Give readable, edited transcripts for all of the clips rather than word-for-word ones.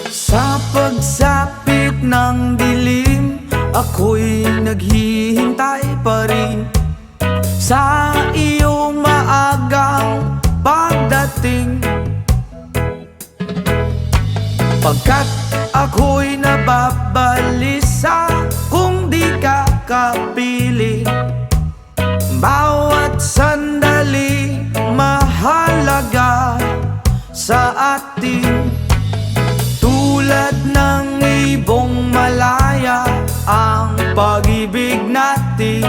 Sa pagsapit ng dilim, ako'y naghihintay pa rin sa iyong maagang pagdating. Pagkat ako'y nababalisa kung di ka kapiling. Bawat sandali mahalaga sa atin. Tulad ng ibong malaya ang pag-ibig natin.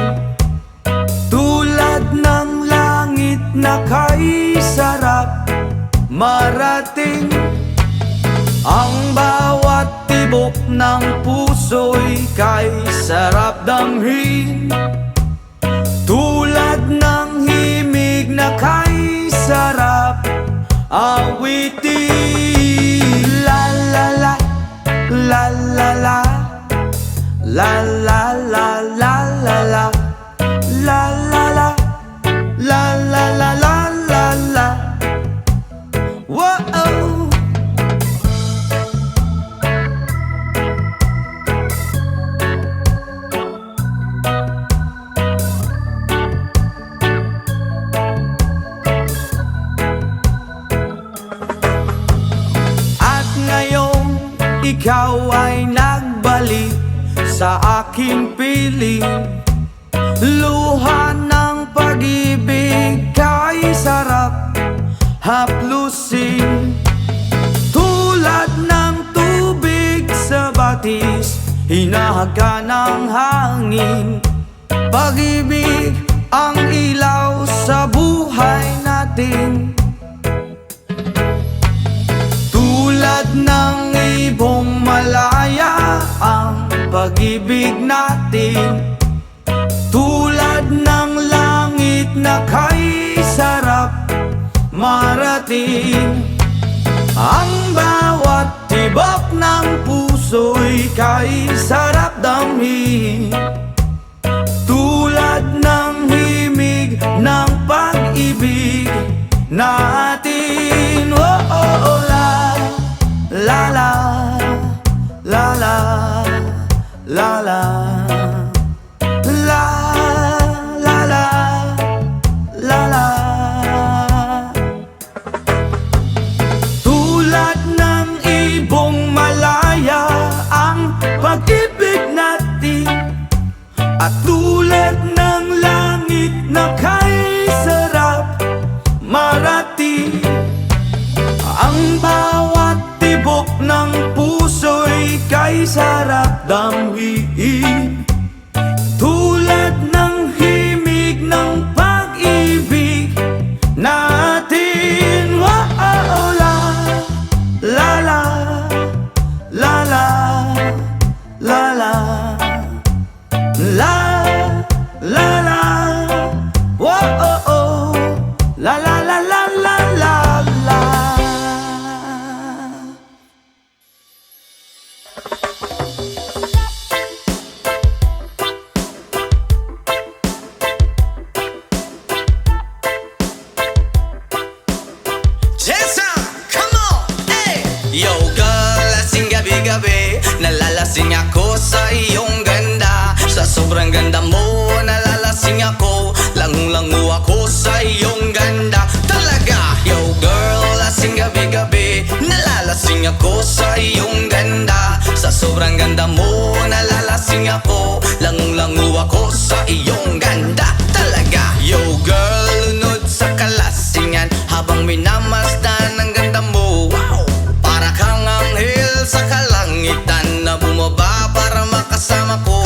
Tulad ng langit na kay sarap marating. Ang bawat tibok ng puso'y kay sarap damhin. Tulad ng himig na kay sarap awitin. La la la, la la la, la la la la la la, la la la, la la la la la la. Whoa. Ikaw ay nagbalik sa aking piling. Luha ng pag-ibig kay sarap haplusin. Tulad ng tubig sa batis, hinahaga ng hangin. Pag-ibig ang ilaw sa buhay natin. Tulad ng ibong malaya ang pag-ibig natin. Tulad ng langit na kay sarap marating. Ang bawat tibok ng puso'y kay sarap damhin. Tulad ng himig ng pag-ibig natin. Oh, oh, oh, la la la la la la la la la la la. Tulad ng ibong malaya ang pag-ibig natin. At tulad ng langit na kay sarap marating. Ang bawat tibok ng puso'y kay sarap damhin. Tulad ng himig ng pag-ibig natin. Oh, oh, la la la la la la la la la la. Oh, oh, oh, la la la la la la la. Yo girl, lasing gabi-gabi, nalalasing ako sa iyong ganda. Sa sobrang ganda mo, nalalasing ako, langung-langu ako sa iyong ganda. Talaga, yo girl, lasing gabi-gabi, nalalasing ako sa iyong ganda. Sa sobrang ganda mo, nalalasing ako, langung-langu ako sa iyong ganda. Talaga, yo girl, lunod sa kalasingan habang minamasdan ang ganda mo. Wow! Para kang anghel sa kalangitan na bumaba para makasama ko.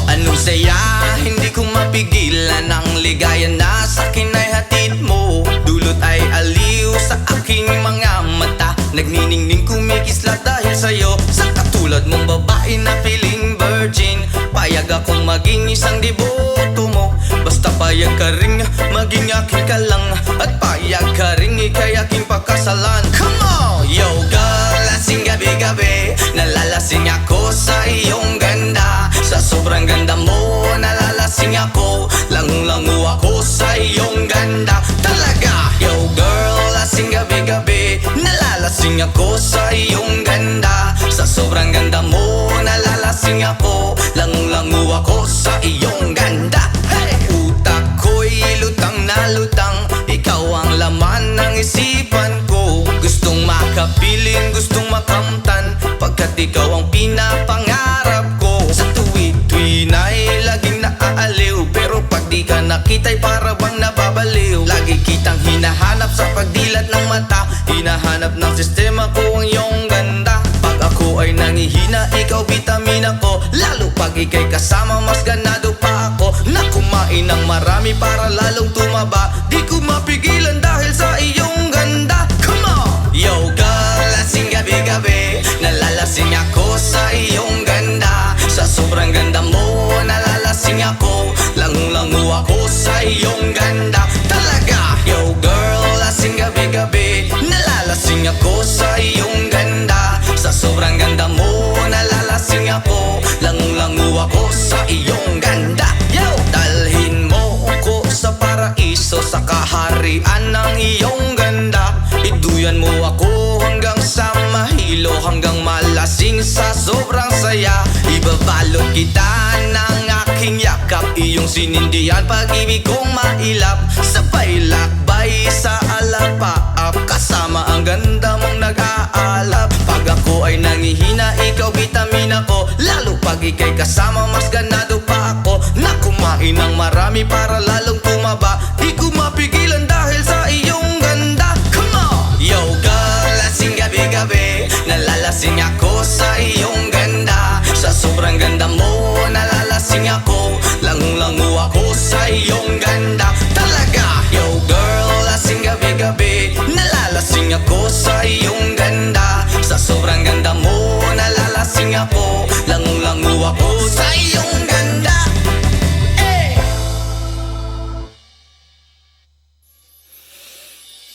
Anong saya, hindi ko mapigilan ang ligaya na sa akin ay hatid mo. Dulot ay aliw sa aking mga mata, nagniningning kumikislat dahil sa'yo. Sa katulad mong babae na feeling virgin, payag akong maging isang deboto mo. Basta payag ka ring maging akin ka lang, at payag ka ring ikay aking pagkasalan. Come on! Yo girl, lasing gabi-gabi, nalalasing ako sa iyong ganda. Sa sobrang ganda mo, nalalasing ako, langung-langu ako sa iyong ganda. Talaga, yo girl, lasing gabi-gabi, nalalasing ako sa iyong ganda. ganda. Sa sobrang ganda mo, nalalasing ako. Langung-langu ako sa iyong ganda. Hey! Utak ko'y lutang na lutang, ikaw ang laman ng isipan ko. Gustong makapiling, gustong makamtan, pagkat ikaw ang pinapangarap ko. Sa tuwi-tuwi na'y laging naaaliw, pero pag di ka nakita'y para bang nababaliw. Lagi kitang hinahanap sa pagdilat ng mata, hinahanap ng sistema ko ang iyong ganda. Pag ako ay nangihina, ikaw vitamina ko. Lalo pag ika'y kasama, mas ganado pa ako na kumain ng marami para lalong tumaba. Di ko mapigilan dahil sa iyong ganda. Come on! Yo girl, lasing gabi-gabi, nalalasing ako sa iyong ganda. Sa sobrang ganda mo, nalalasing ako. Langung-langu ako sa iyong ganda. Talaga! Yo girl, lasing gabi-gabi, nalalasing ako sa iyong ganda. Sa sobrang ganda mo, nalalasing ako. Langung-langu ako sa iyong ganda. Yo! Dalhin mo ko sa paraiso, sa kaharian ng iyong ganda. Iduyan mo ako hanggang sa mahilo, hanggang malasing sa sobrang saya. Ibabalot kita ng aking yakap, iyong sinindihan pag-ibig kong mailap. Sabay lakbay sa alapaap, kasama ang ganda mong nag-aalap. Pag ako ay nangihina, ikaw vitamina ko. Lalo pag ika'y kasama, mas ganado pa ako na kumain ng marami para lalong tumaba. Di ko mapigilan dahil sa iyong ganda. Come on! Yo girl, lasing gabi-gabi, nalalasing ako sa iyong ganda. Sa sobrang ganda mo, nalalasing ako. Langung-langu ako sa iyong ganda. Talaga! Yo girl, lasing gabi-gabi, nalalasing ako sa iyong ganda. Sa sobrang ganda mo, nalalasing ako. Langung-langu ako sa iyong ganda.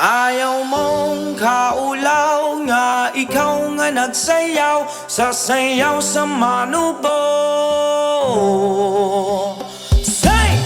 Ayaw mong kaulaw nga, ikaw nga nagsayaw, sasayaw sa manubo. Say!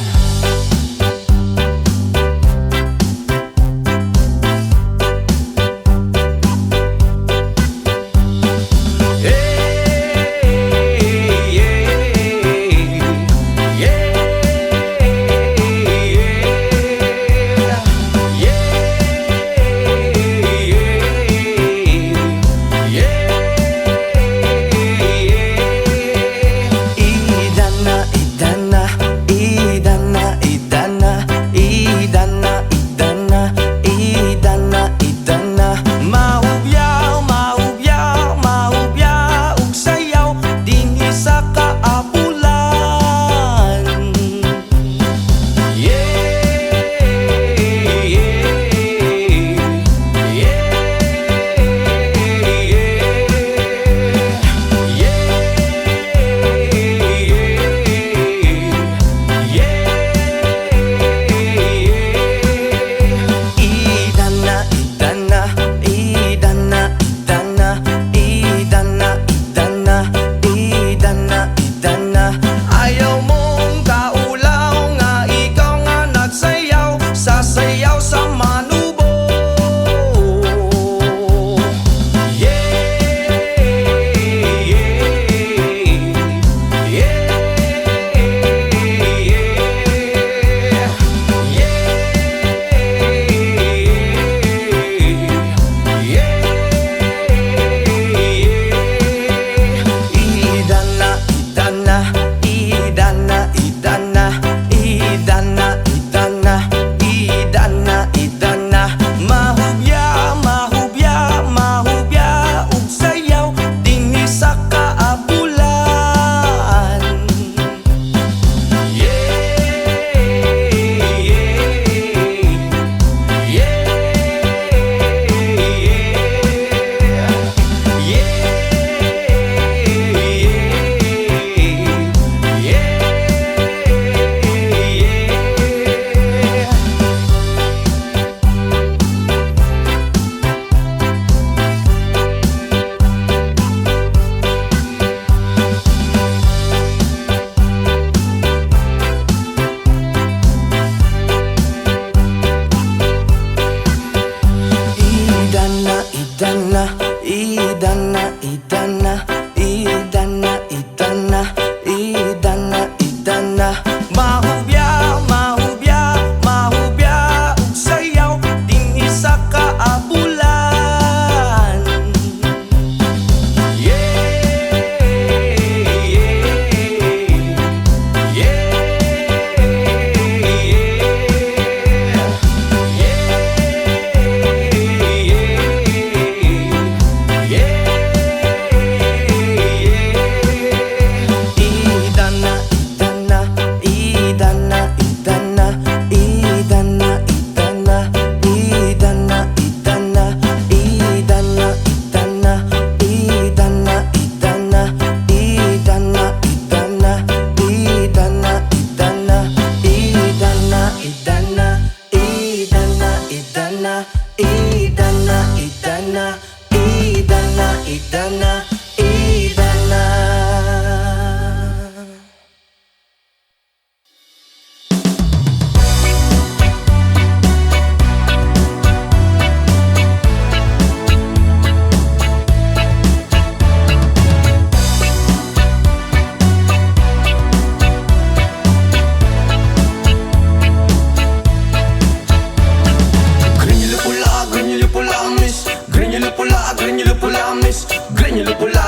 Idana, Idana, Idana.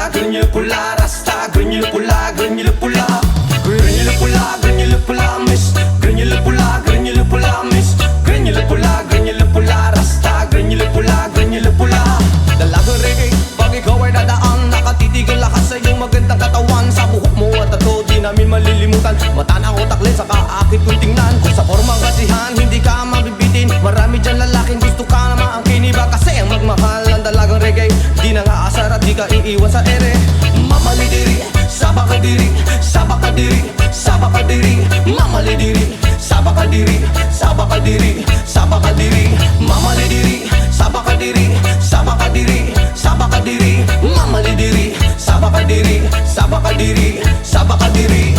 Grenyulo pula, rasta. Grenyulo pula, grenyulo pula. Grenyulo pula, grenyulo pula, miss. Grenyulo pula, miss. Grenyulo pula, rasta. Grenyulo pula. Dalagang reggae, pag ikaw ay dadaan, nakatitigil lakas sa iyong magandang katawan. Sa buhok mo at tato, di namin malilimutan. Mata ng utak lens, saka akit kong tingnan. Kung sa formang kasihan, hindi ka mabibitin. Marami dyan lalaking gusto ka na maangkin. Iba kasi ang magmahal ng dalagang reggae. Di na nga asar at di ka iiwan sa ere. Mamalidiri, sabakadiri, sabakadiri, sabakadiri. Mamalidiri, sabakadiri, sabakadiri, sabakadiri. Mamalidiri, sabakadiri, sabakadiri, sabakadiri. Mamalidiri, sabakadiri, sabakadiri, sabakadiri.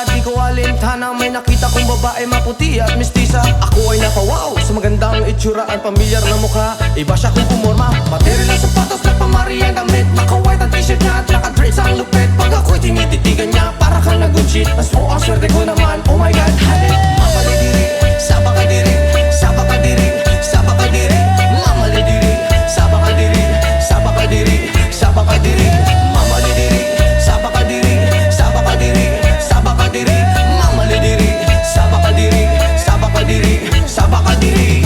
Di ko alintana, may nakita kong babae maputi at mistisa. Ako ay napawaw sa magandang itsura at pamilyar na mukha. Iba siya kung pumorma, material ang sapatos na pamari ang damit. Naka-white ang t-shirt niya at naka-dreads ang lupit. Pag ako'y tinititigan niya, para kang nag-good shit. Mas po ang swerte ko naman, oh my god, hey! Mamalidiri, sabakadiri, sabakadiri, sabakadiri. Mamalidiri, sabakadiri, sabakadiri, sabakadiri. Mamalidiri, sabakadiri, sabakadiri, sabakadiri. Mamalidiri, sabakadiri, sabakadiri, sabakadiri.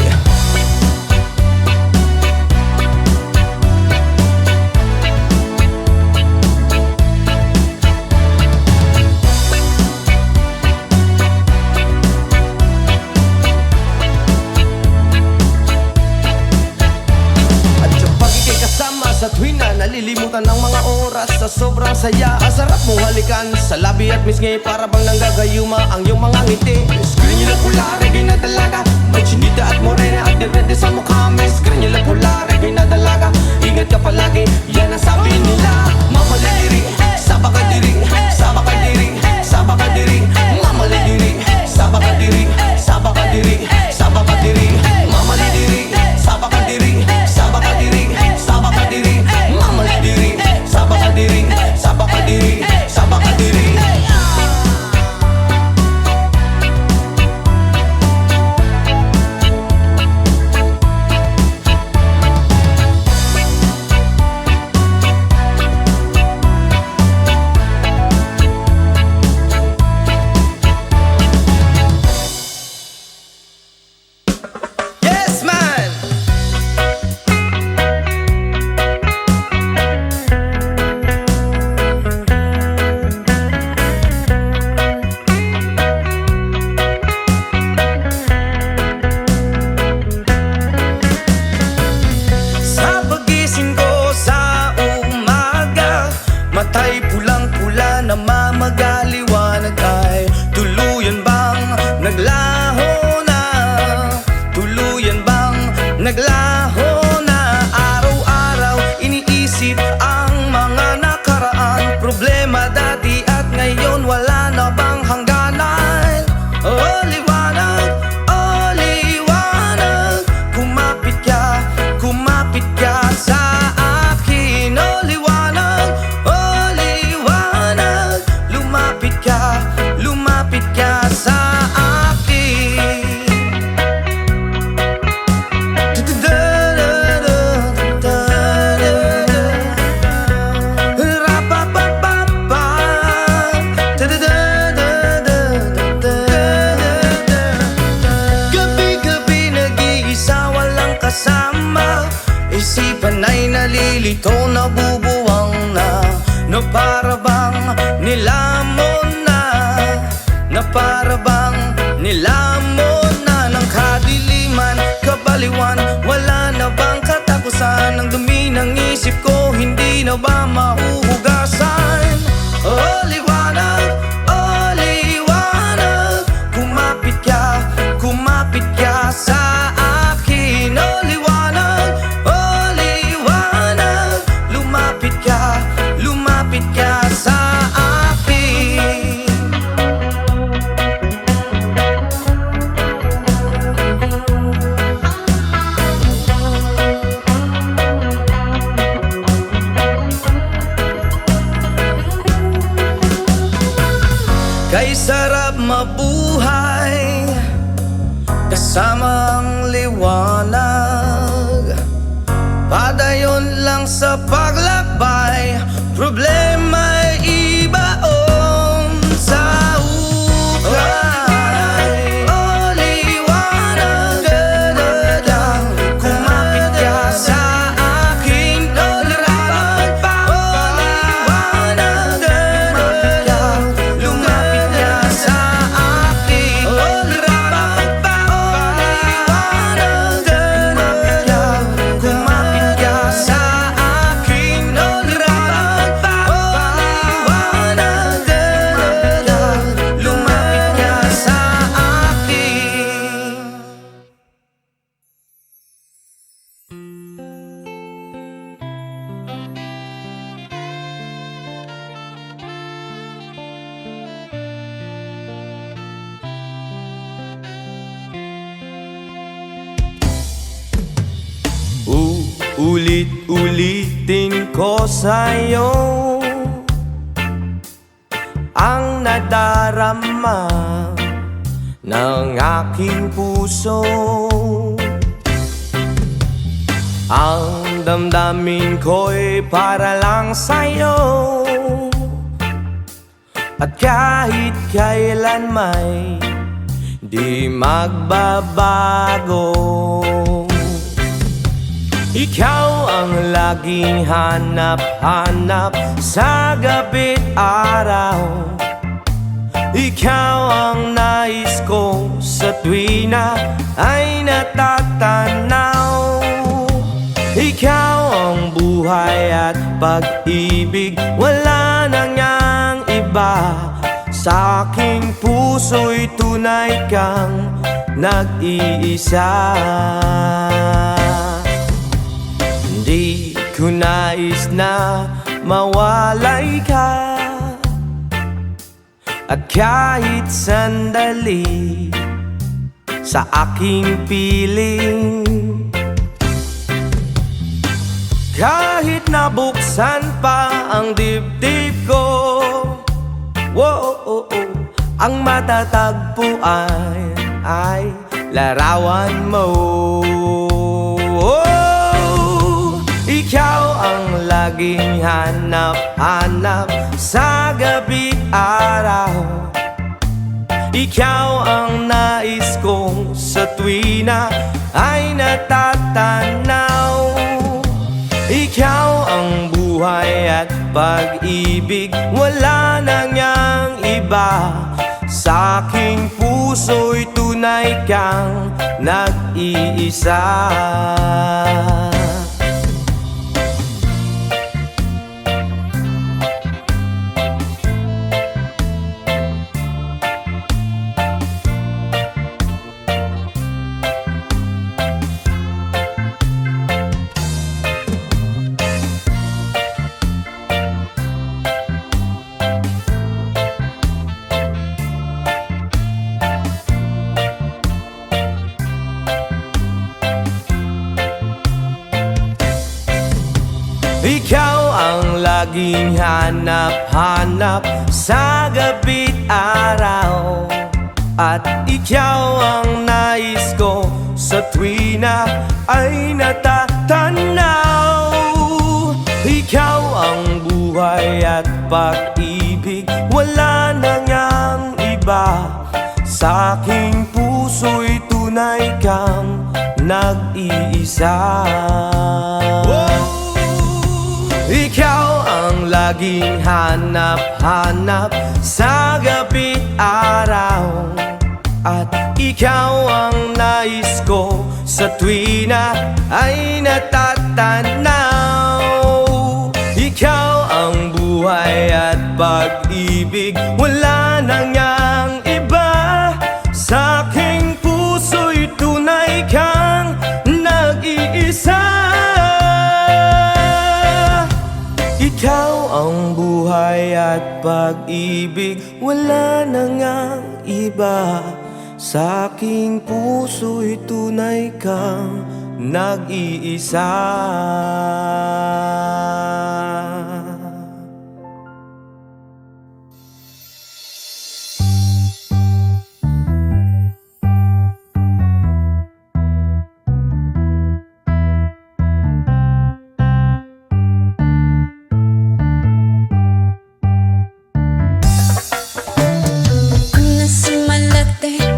Sa tuwing na nalilimutan ng mga oras sa sobrang saya. Ang sarap mo halikan sa labi at misngi, para bang nanggagayuma ang iyong mga ngiti. Grenyulo pula, reggae na dalaga, may chinita at morena at dirente sa mukha. Grenyulo pula, reggae na dalaga, ingat ka palagi, yan ang sabi nila. Mamalidiri, sabakadiri, sabakadiri, sabakadiri. Mamalidiri, sabakadiri, sabakadiri, sabakadiri. Mamalidiri, sabakadiri, sabakadiri, sabakadiri. Mamalidiri, sabakadiri, sabakadiri, sabakadiri. Yes, man! Sa pagising ko sa umaga, matay pulang-pula na mamagaliwanag ay tuluyan bang naglaho na? Tuluyan bang naglaho na? Araw-araw iniisip ang mga nakaraan, problema dati at ngayon, wala na bang hangganan? Oh liwanag, kumapit ka sa akin. Oh liwanag, lumapit ka sa akin. Gabi-gabi nag-iisa, walang kasama. Isipan ay nalilito, nabubuwang na. Na para bang nilamon na, na para bang nilamon na ng kadiliman, kabaliwan. ba mahuhugasan? Oh liwanag, oh liwanag, kumapit ka sa akin. Oh liwanag, lumapit ka sa akin. Kay sarap mabuhay kasama ang liwanag. Padayon lang sa paglakbay, problema'y ibaon sa ukay. Oh liwanag, kumapit ka sa akin. Oh liwanag, lumapit ka sa akin. Oh liwanag, kumapit ka sa akin. Oh liwanag, lumapit ka sa akin. Ulit-ulitin ko sa'yo ang nadarama ng aking puso. Ang damdamin ko'y para lang sa'yo, at kahit kailan may di magbabago. Ikaw ang laging hanap-hanap sa gabi't araw. Ikaw ang nais ko sa tuwina ay natatanaw. Ikaw ang buhay at pag-ibig, wala nang ngang iba. Sa aking puso'y tunay kang nag-iisa. Di ko nais na mawalay ka, at kahit sandali sa aking piling. Kahit nabuksan pa ang dibdib ko, ang matatagpuan ay larawan mo. Ikaw ang laging hanap-hanap sa gabi't araw. Ikaw ang nais kong sa tuwina ay natatanaw. Ikaw ang buhay at pag-ibig, wala nang ngang iba. Sa aking puso'y tunay kang nag-iisa. Ikaw ang laging hanap-hanap sa gabi't araw, at ikaw ang nais ko sa tuwina ay natatanaw. Ikaw ang buhay at pag-ibig, wala nang ngang iba. Sa aking puso'y tunay kang nag-iisa. Ikaw ang laging hanap-hanap sa gabi't araw, at ikaw ang nais ko sa tuwina ay natatanaw. Ikaw buhay at pag-ibig, wala na ngang iba. Sa aking puso'y tunay kang nag-iisa. Ikaw ang buhay at pag-ibig, wala na ngang iba. Sa aking puso'y tunay kang nag-iisa.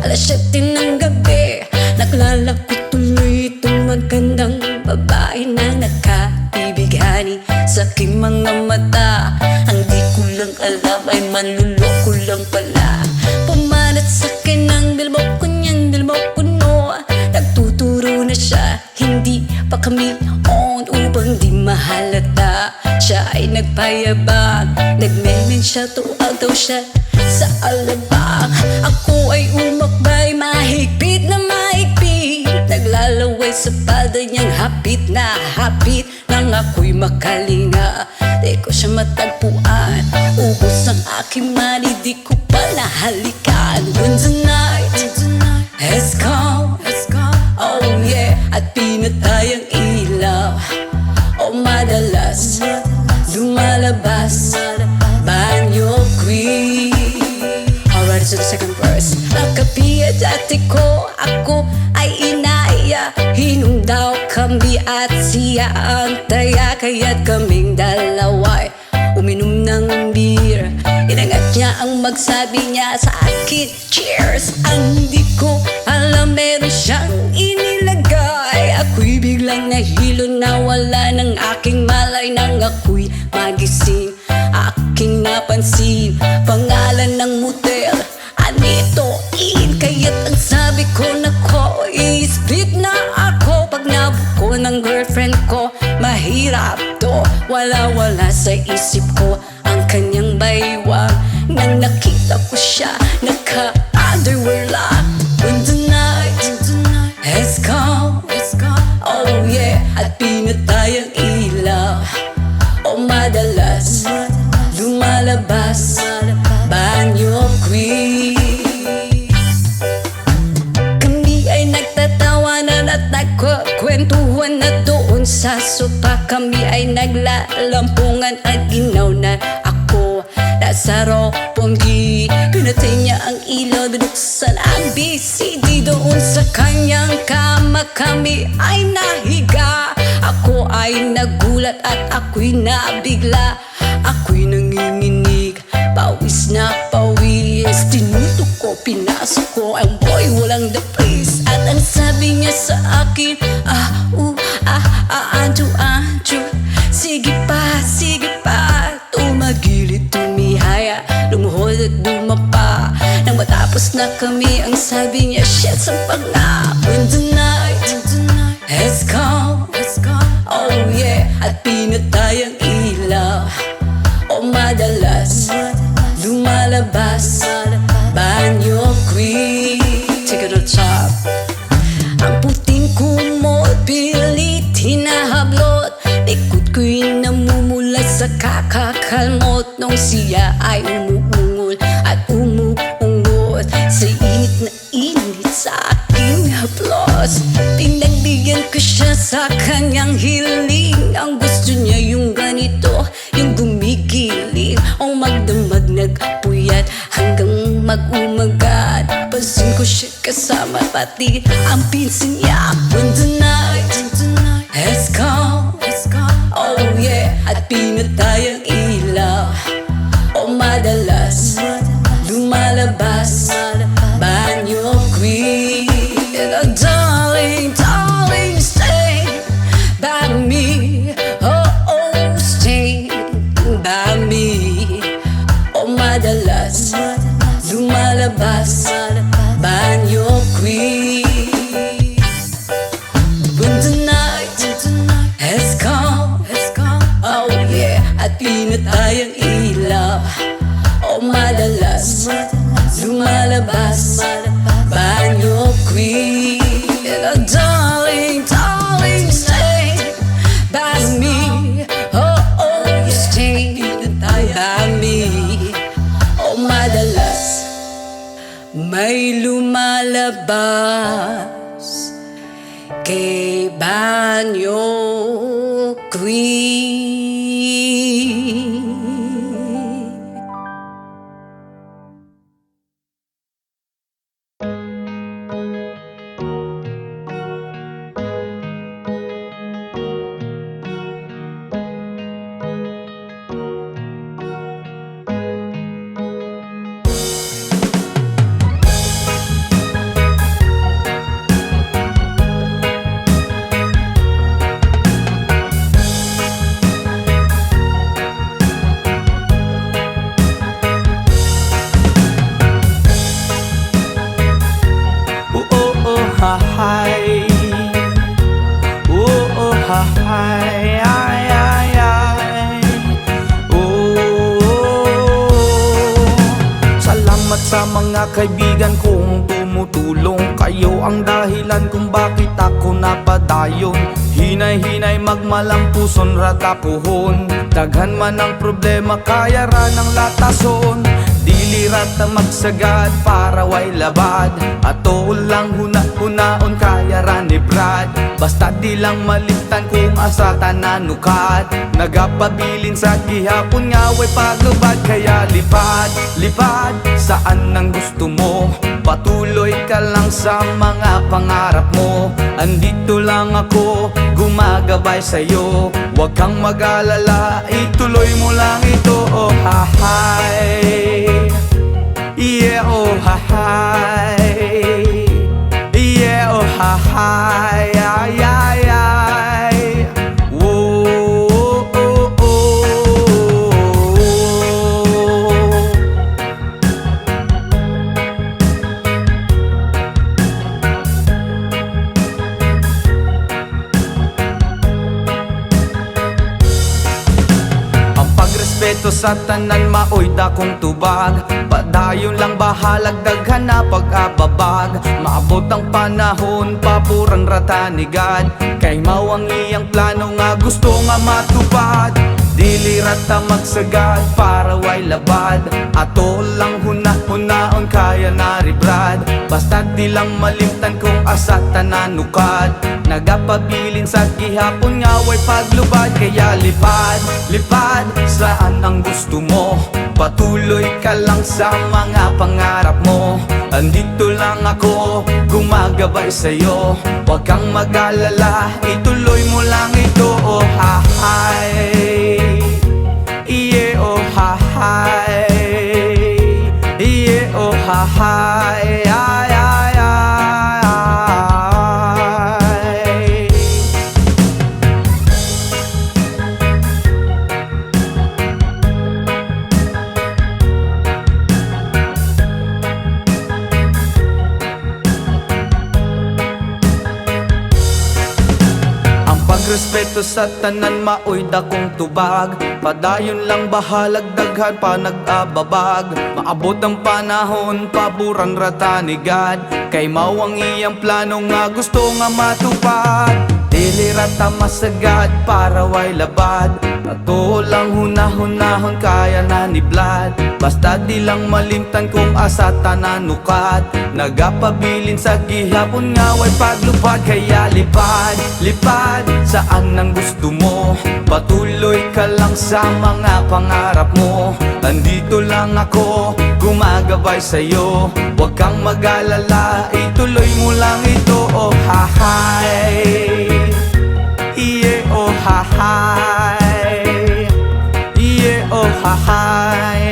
Alas 7 ng gabi, naglalako tuloy itong magandang babae na nakaibigani sa aking mga mata. Ang di ko lang alam ay manluloko lang pala. Pumanat sa akin ang bilbo ko niyan, bilbo ko no. Nagtuturo na siya, hindi pa kami on upang di mahalata. Siya ay nagpayabang, nagmemen siya, tuwag daw siya sa alabang. Ako ay umakbay, mahigpit na mahigpit, naglalaway sa palda niyang hapit na hapit. Nang ako'y makalinga, di ko siya matagpuan. Ubos ang aking mali, di ko pa nahalikan. When the night has come, oh yeah, at pinatay ang ilaw, oh madalas lumalabas banyo queen. Alright, so the second verse. Nakapiya dati ko, ako ay inaya. Hinong daw kami at siya ang taya, kaya't kaming dalaway uminom ng beer. Inangat niya ang magsabi niya sa akin, cheers. Ang hindi ko alam, meron siyang inilagay. Ako'y biglang nahilo, nawala ng aking malay. Nang ako'y magising, aking napansin pangalan ng motel, Anito Inn. Kaya't ang sabi ko, nako, i-split na ako. Pag nabuko ng girlfriend ko, mahirap to. Wala-wala sa isip ko ang kanyang baywang. Nang nakita ko siya, naka-underwear lang. When the night has come, oh yeah, at pinatay ang ilaw, oh madalas lumalabas banyo queen. Kami ay nagtatawanan at nagkukwentuhan na doon sa sopa. Kami ay naglalampungan at ginaw na ako nasa Roppongi. Pinatay niya ang ilaw, binuksan ang BCD. Doon sa kanyang kama kami ay nahiga. Ako ay nagulat at ako'y nabigla. Ako'y nanginginig, pawis na pawis. Tinutok ko, pinasok ko ang boy, walang the place. At ang sabi niya sa akin, Andrew, sige pa, tumagilid, tumihaya, lumuhod at dumapa. Nang matapos na kami, ang sabi niya, shit, sampag na. When the night has come, oh yeah, at pinatay ang ilaw, oh madalas lumalabas banyo queen. Take it to the top. Ang puting kumot, pilit hinahablot, likod ko'y namumula sa kakakalmot. Nung siya ay umuungol at umuungot sa init na init sa aking haplos, pinagbigyan ko siya sa kanyang hiling. Ang gusto niya yung ganito, yung gumigiling, o magdamag nagpuyat hanggang mag-umagat. Pansin ko siya kasama pati ang pinsan niya. When the night has come, oh yeah, at pinatay ang ilaw, o madalas lumalabas banyo queen. And darling, stay by me, oh, stay by me. O madalas lumalabas banyo queen. When the Snow Queen. Hi, oh, hi, ay, ay, ay. Salamat sa mga kaibigan kong tumutulong. Kayo ang dahilan kung bakit ako napadayon. Hinay-hinay magmalampuson ratapuhon. Daghan man ang problema kaya ra ng latason. Dilirat na magsagad para way labad. Ato lang huna-hunaon kaya ra ni Brad. Basta di lang malimtan kung asa tananukat. Nagapabilin sa gihapon nga way paglubad. Kaya lipad, lipad saan ang gusto mo. Patuloy ka lang sa mga pangarap mo. Andito lang ako, gumagabay sa'yo. Huwag kang mag-alala, ituloy mo lang ito. Oh hi, yeah, oh hi, yeah, oh hi, ay, ay, ay. Whoa, oh, oh, oh. Ang pagrespeto sa tanan maoy dakong tubag. Padayon lang bahalag daghan na pag-ababag. Maabot ang panahon papuran rata ni God. Kay mao ang iyang plano nga gusto nga matupad. Dili rata magsagad para way labad. Ato lang huna-hunaon kaya na ri Brad. Basta di lang malimtan kung asa tananukat. Nagapabilin sa gihapon nga way paglubad. Kaya lipad, lipad saan ang gusto mo. Patuloy ka lang sa mga pangarap mo. Andito lang ako, gumagabay sa'yo. Huwag kang mag-alala, ituloy mo lang ito. Oh hi, yeah, oh hi, yeah, oh hi, ay, ay, ay. Respeto sa tanan maoy dakong tubag. Padayon lang bahalag daghan pa nag-ababag. Maabot ang panahon paburan rata ni God. Kay mao ang iyang plano nga gusto nga matupad. Dili rata masagad para way labad. Ato lang huna-hunahon kaya na ni Vlad. Basta di lang malimtan kung asa tananukat. Nagapabilin sa gihapon nga way paglupad. Kaya lipad, lipad saan ang gusto mo. Patuloy ka lang sa mga pangarap mo. Andito lang ako, gumagabay sa'yo. Huwag kang mag-alala, ituloy mo lang ito. Oh hi, yeah, oh hi, yeah, oh hi,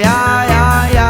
ay, ay, ay.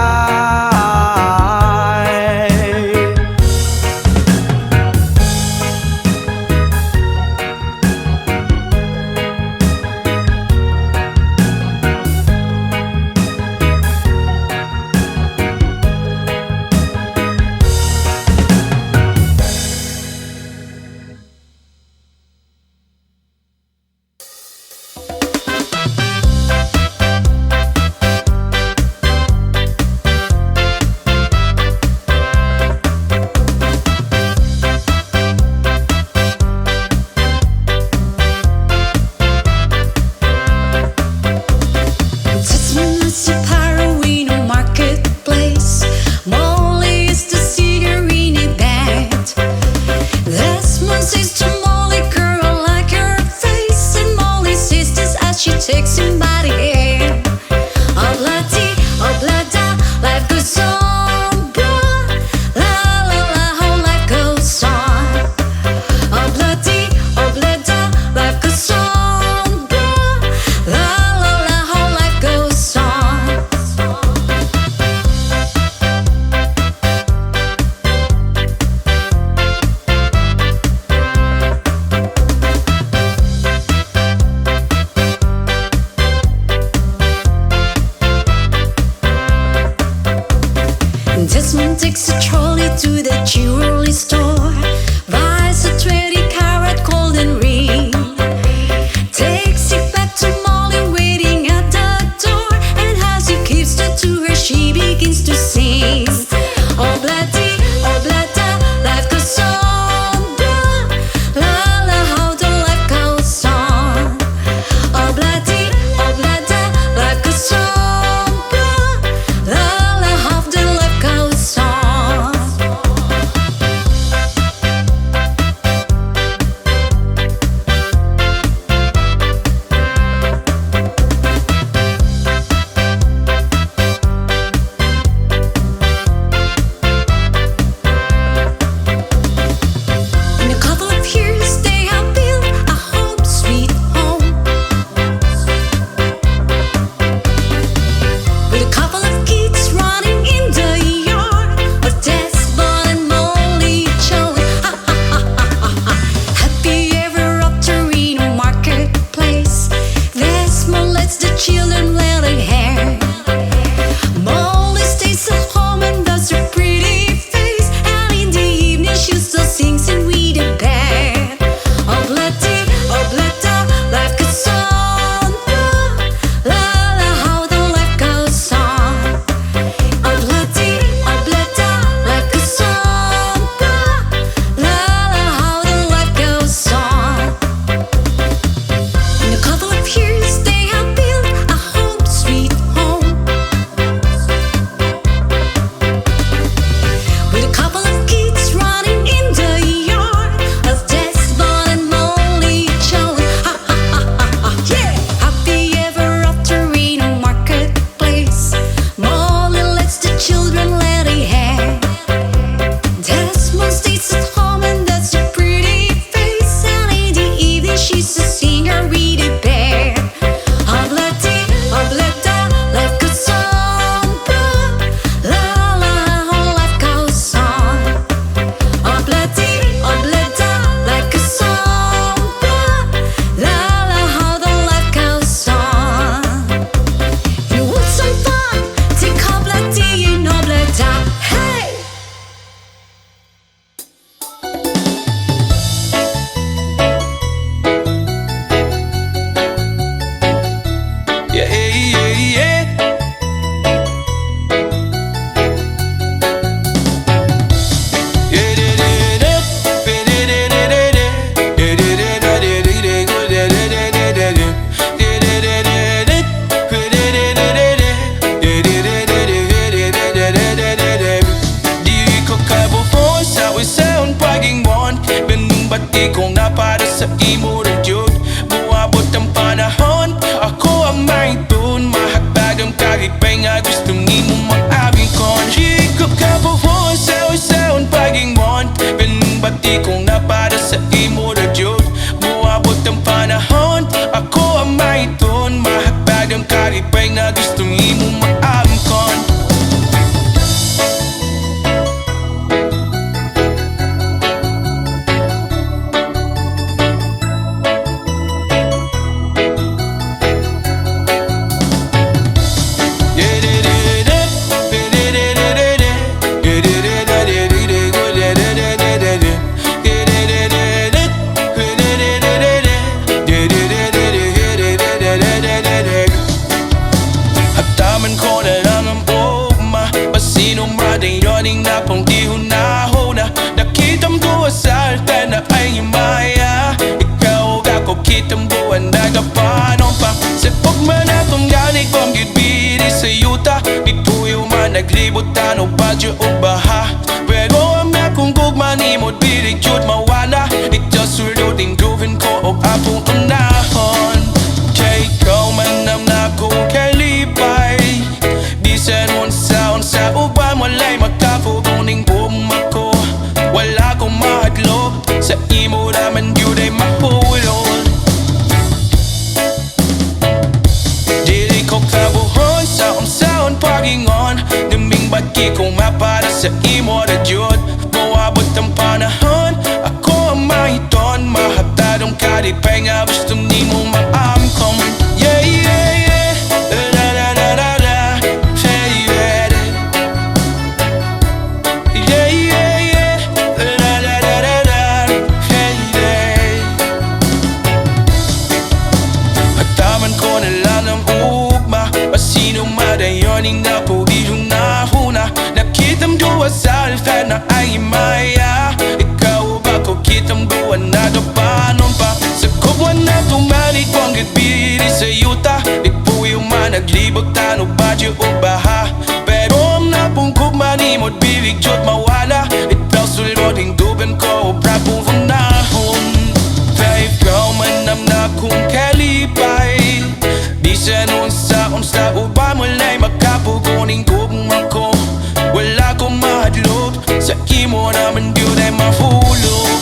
tano badyo o baha. Pero ang akong gugma ni mo't birig yun mawana. Ito suluting gawin ko o apong unahon. Kay ikaw manam na kong kalipay. Bisan unsa uban walay makapuguning bumak ko. Wala kong mahadlok sa imo naman yun ay mapulol. Dili ko kabuhoy sa unsaon pagingon. Naming bagi kong mapada sa imo na jud. Moabot ang panahon, ako ang mahiton. Mahatadong kadipay nga gusto ni mo maamkom. Yeah, yeah, yeah, la la la la la. Yeah, yeah, yeah, yeah, yeah, la la la la la. Yeah, yeah. Hataman ko na lang ang ugma. Pasino madayoning na po ilong na huna. Nakitam duwa sa alfan na ay maya. Ikaw ba ko kitang buwan na kapanon pa. Sa kubwan na tumanig kong gitbiri sa yuta. Ikpuyo man naglibot tano badyo o baha. Pero ang napungkog manimod bilig jod mawala. Itaw suloding dugan ko o prapong funahon. Kaya ikaw manam na kong kalipay. Bisan unsa uba mulay makapuguning gugma ko. Wala kong mahadlok sa imo naman yun ay mahulog.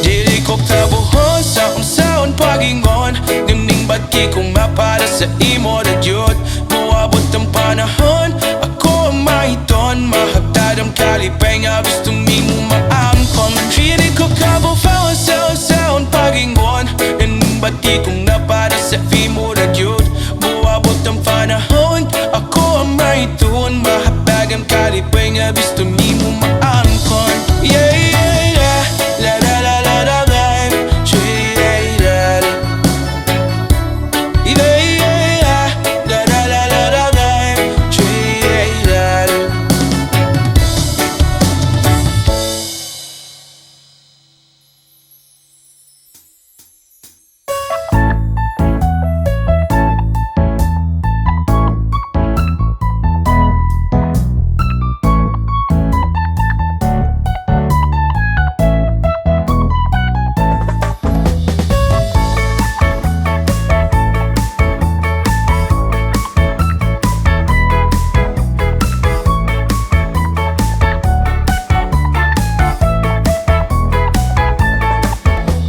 Dili ko kabuhon sa unsaon pagingon. Naming bagi kong mapada sa imo na yun. Moabot ang panahon, ako ang mahiton. Mahagdad ang kalipay nga gusto mo maamkom. Dili ko kabuhon sa unsaon pagingon. Naming bagi kong napada sa imo na yun. Moabot ang panahon, ako ang mahiton. Mahagdad ang kalipay nga gusto mo maamkom. Yeah, yeah, yeah, la la la la la la.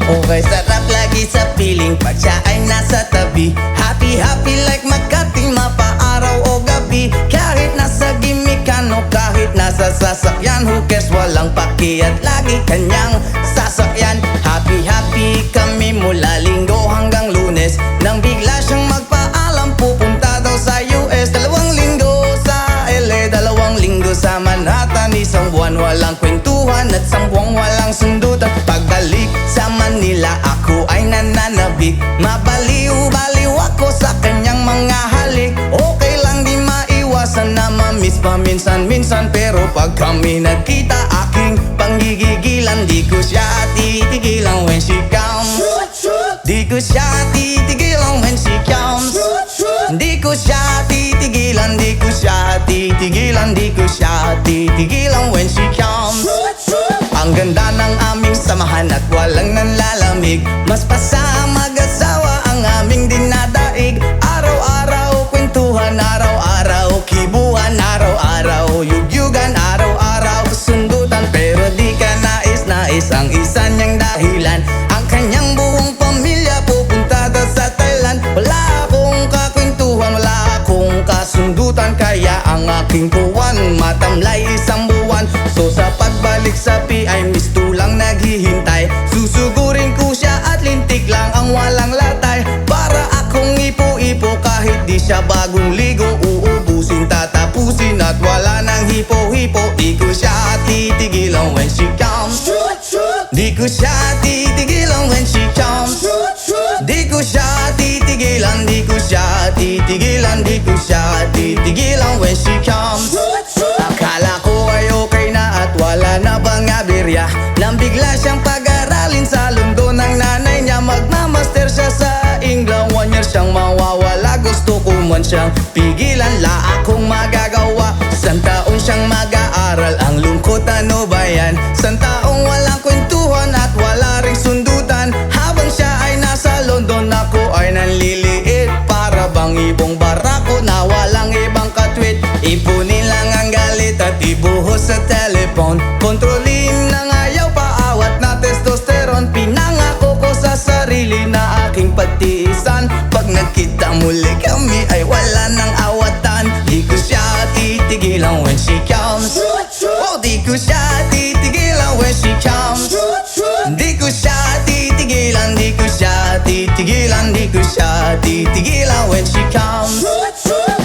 Okay, sarap lagi sa piling pag siya ay nasa tabi. Happy, happy like Makati, mapaaraw o gabi. Kahit nasa gimikan o kahit nasa sasakyan, who cares, walang paki at lagi kanyang sasakyan. Happy, happy kami mula Linggo hanggang Lunes. Nang bigla siyang magpaalam, pupunta daw sa US. 2 linggo sa LA, 2 linggo sa Manhattan. Isang buwan walang kwentuhan at 1 buwang walang sundutan. Pagbalik sa Manila, ako ay nananabik. Mabaliw-baliw ako sa kanyang mga halik. Okay lang di maiwasan na mamiss paminsan-minsan. Pero pag kami nagkita, aking panggigigilan. Di ko siya titigilan when she comes. Di ko siya titigilan when she comes. Di ko siya titigilan, di ko siya titigilan, di ko siya titigilan when she comes. Ang ganda ng aming samahan at walang nanlalamig. Mas pasa mag-asawa ang aming dinadaig. Araw-araw kwentuhan, araw-araw kibuhan, araw-araw yugyugan, araw-araw sundutan. Pero di ka nais-nais ang isa niyang dahilan. Ang kanyang buong pamilya pupunta daw sa Thailand. Wala akong kakwentuhan, wala akong kasundutan. Kaya ang aking puwan matamlay 1 buwan. So sa pagbalik sa PI, misto lang naghihintay. Susugurin ko siya at lintik lang ang walang latay. Para akong ipo-ipo kahit di siya bagong ligo. Uubusin, tatapusin at wala nang hipo-hipo. Di ko siya titigilan when she comes. Di ko siya titigilan when she comes. Di ko siya titigilan, di ko siya titigilan, di ko siya titigilan when she comes. Akala ko ay okay na at wala na bang aberya. Nang bigla siyang pag-aralin sa London ng nanay niya. Magmamaster siya sa England, 1 year siyang mawawala. Gusto ko man siyang pigilan, ano ba yan? San taong walang kwentuhan at wala ring sundutan. Habang siya ay nasa London, ako ay nanliliit. Para bang ibong barako na walang ibang katwit. Ipunin lang ang galit at ibuhos sa telephone. Kontrolin ng ayaw, paawat na testosterone. Pinangako ko sa sarili na aking pagtiisan. Pag nagkita muli kami ay wala nang awatan. Di ko siya titigilan when she comes. Oh, di ko siya titigilan when she comes. Di ko siya titigilan, di ko siya titigilan, di ko siya titigilan when she comes.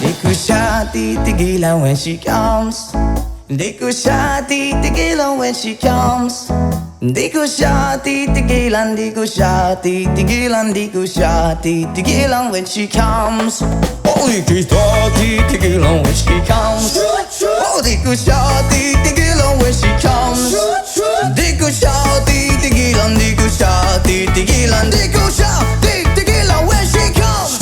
Di ko siya titigilan when she comes. Di ko siya titigilan when she comes. Di ko siya titigilan, di ko siya titigilan, di ko siya titigilan when she comes. Oh, di ko siya titigilan when she comes. Oh, di ko siya titigilan when she comes. Di ko siya titigilan, di ko siya titigilan, di ko siya titigilan when she comes.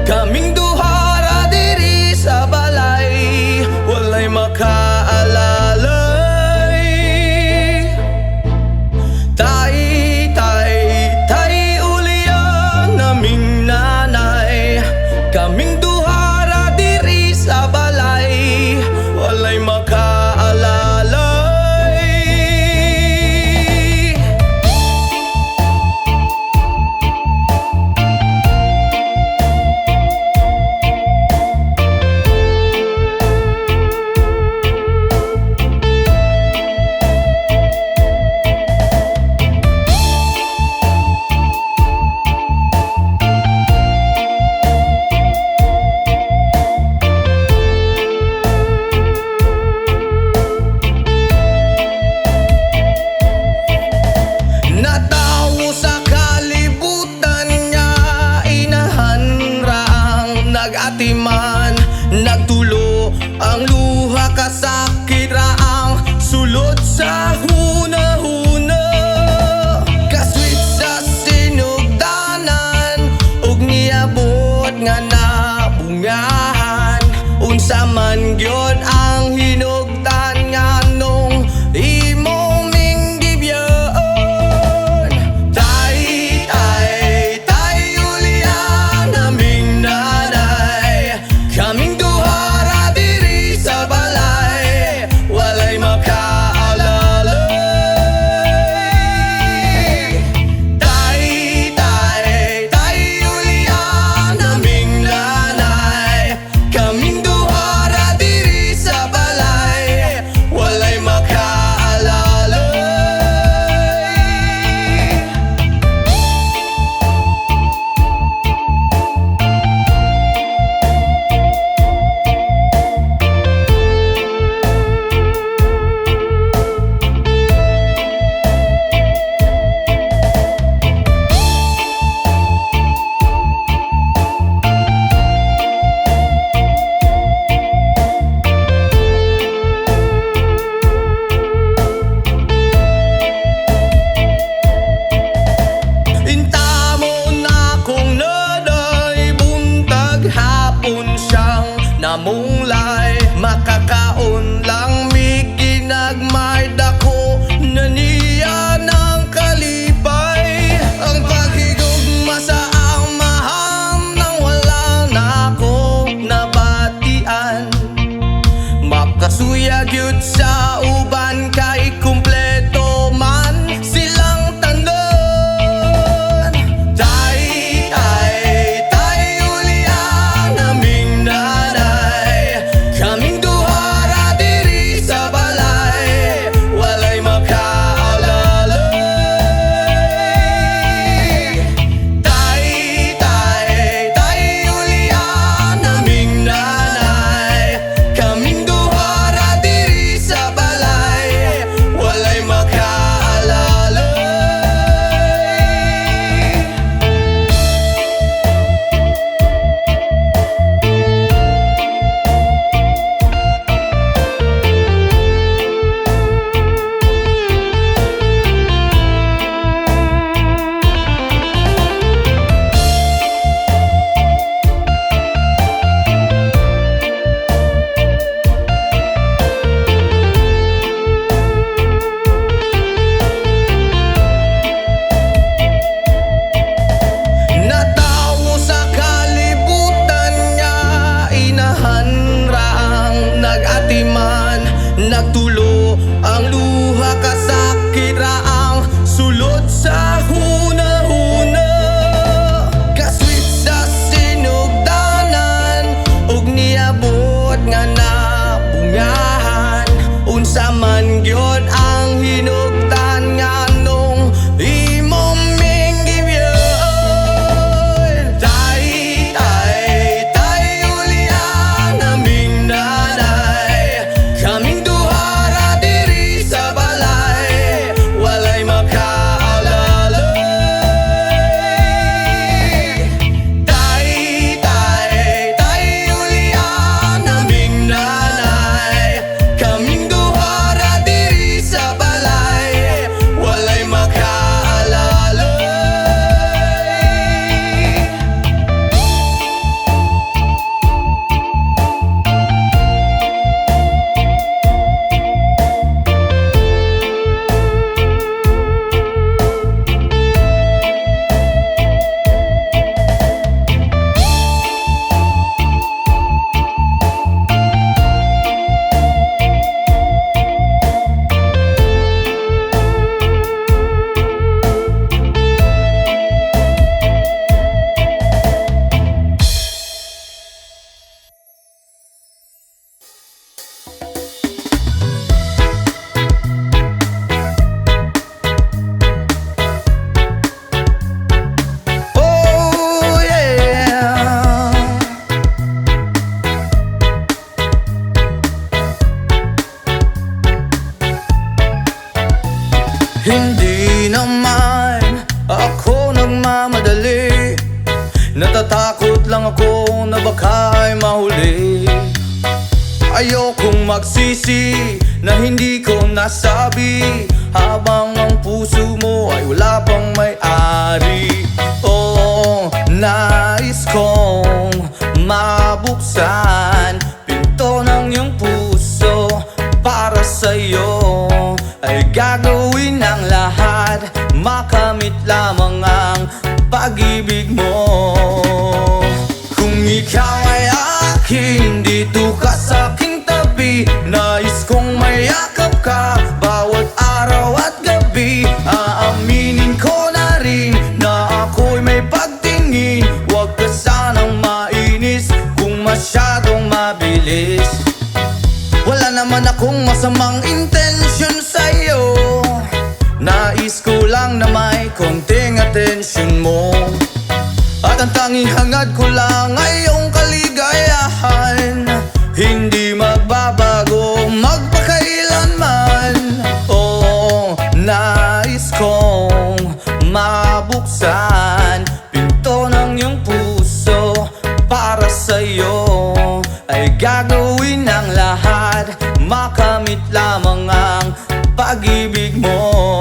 Kaming duhara diri sa balay, walay makaalalay. Tay ulian naming nanay. Kaming duhara diri sa balay, walay makaalalay. Natawo sa kalibutan niya, inahan raang nag-atiman. Nagtulo ang luha, kasakit raang sulod sa huna-huna. Kaswit sa sinugdanan, ug niabot nga nabungahan. Unsa man gyud ang hinugdan nga nung imong minggibyon. Tay ulian naming nanay. Kaming duhara diri sa balay, walay makaalalay. Tay ulian naming nanay. Kaming duhara diri sa balay, walay makaalalay. Intamo na kung naday buntag hapon siyang namunglay. Makakaon lang mi ginagmay, dako na niya ng kalipay. Ang paghigugma sa amahan nang wala na ako nabatian. Makasuya gyud sa uban kay kumpleto man silang tanan. Tay ulian naming nanay. Kaming duhara diri sa balay, walay makaalalay. Tay Ayokong magsisi na hindi ko nasabi, habang ang puso mo ay wala pang may-ari. Oo, nais kong mabuksan pinto ng iyong puso. Para sa'yo ay gagawin ang lahat, makamit lamang ang pag-ibig mo. Kung ikaw ay akin, dito ka sa'king tabi. Nais kong mayakap ka bawat araw at gabi. Aaminin ko na rin na ako'y may pagtingin. Huwag ka sanang mainis kung masyadong mabilis. Wala naman akong masamang intensyon sa'yo, nais ko lang na may konting atensyon mo. At ang tanging hangad ko lang ay iyong kaligayahan, hindi magbabago magpakailanman. Oo, nais kong mabuksan pinto ng iyong puso. Para sa'yo ay gagawin ang lahat, makamit lamang ang pag-ibig mo.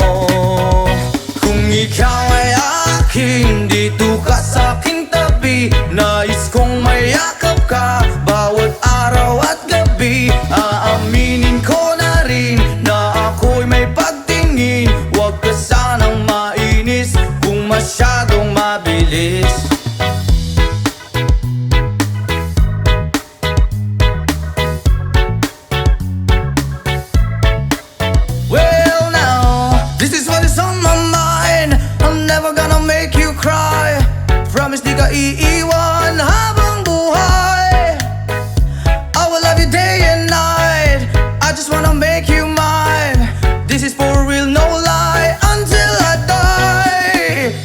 Kung ikaw ay akin, dito ka sa'king tabi. Nais kong mayakap ka bawat araw at gabi. Aaminin ko na rin na ako'y may pagtingin. Huwag ka sanang mainis kung masyadong mabilis. Well now, this is what is on my mind. I'm never gonna make you cry. Promise di ka iiwan habang buhay. I will love you day and night. I just wanna make you mine. This is for real, no lie, until I die.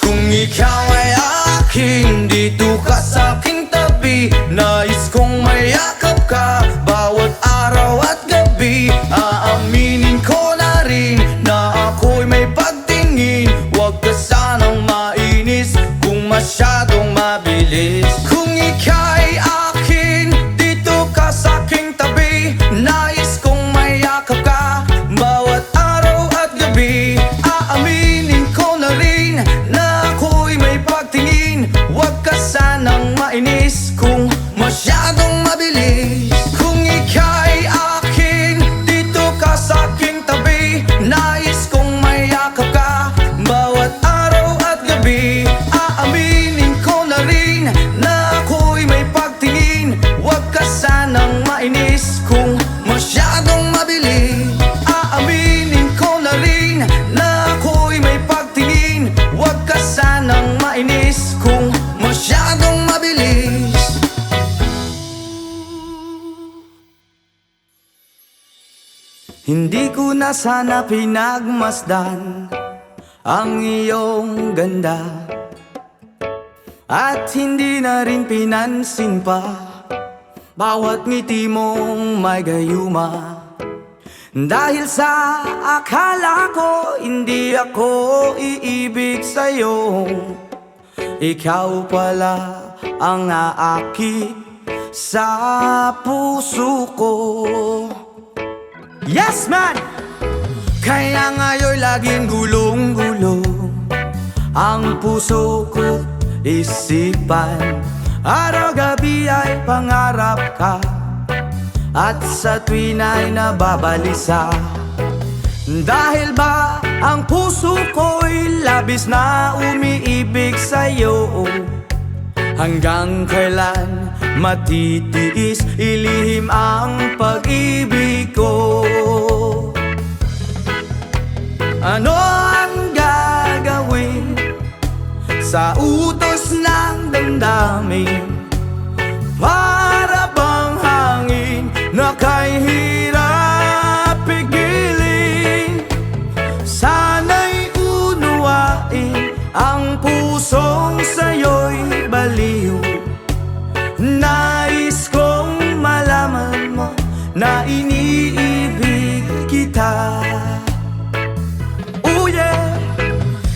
Kung ikaw ay akin, dito ka sa'king tabi. Nais kong mayakap ka bawat araw at gabi. Aaminin ko na rin na ako'y may pagtingin. Huwag ka sanang mainis kung masyadong mabilis. Kung ika'y akin, dito ka sa'king tabi. Nais kong mayakap ka bawat araw at gabi. Aaminin ko na rin na ako'y may pagtingin. Huwag ka sanang mainis kung masyadong mabilis. Kung ika'y akin, dito ka sa'king tabi. Nais kong mayakap ka bawat araw at gabi. Aaminin ko na rin na ako'y may pagtingin. Huwag ka sanang mainis kung masyadong mabilis. Aaminin ko na rin na ako'y may pagtingin. Huwag ka sanang mainis kung masyadong mabilis. Hindi ko na sana pinagmasdan ang iyong ganda, at hindi na rin pinansin pa bawat ngiti mong may gayuma. Dahil sa akala ko hindi ako iibig sa'yo, ikaw pala ang aakit sa puso ko. Yes man! Kaya ngayon'y laging gulong-gulo ang puso ko, isipan. Araw-gabi ay pangarap ka, at sa tuwin ay nababalisa. Dahil ba ang puso ko'y labis na umiibig sa'yo? Hanggang kailan matitiis ilihim ang pag-ibig ko? Ano ang gagawin sa utos ng damdamin? Para bang hangin na kay hirap pigilin? Sana'y unuwain ang pusong sa'yo'y baliw. Nais kong malaman mo na iniibig kita. Oh yeah!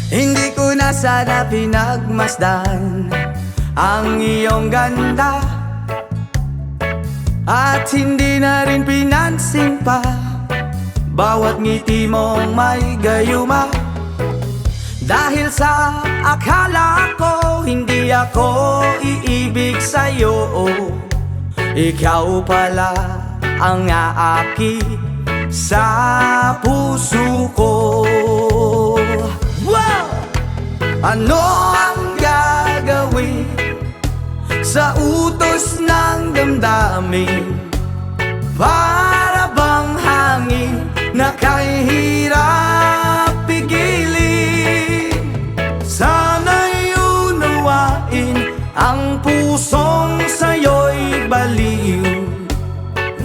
Hindi ko na sana pinagmasdan ang iyong ganda, At hindi na rin pinansin pa bawat ngiti mong may gayuma. Dahil sa akala ko hindi ako iibig sa'yo, ikaw pala ang aaki sa puso ko. Wow! Ano ang gagawin sa utos ng damdamin? Para bang hangin na kahirap pigilin? Sana'y unawain ang pusong sa'yo'y baliw.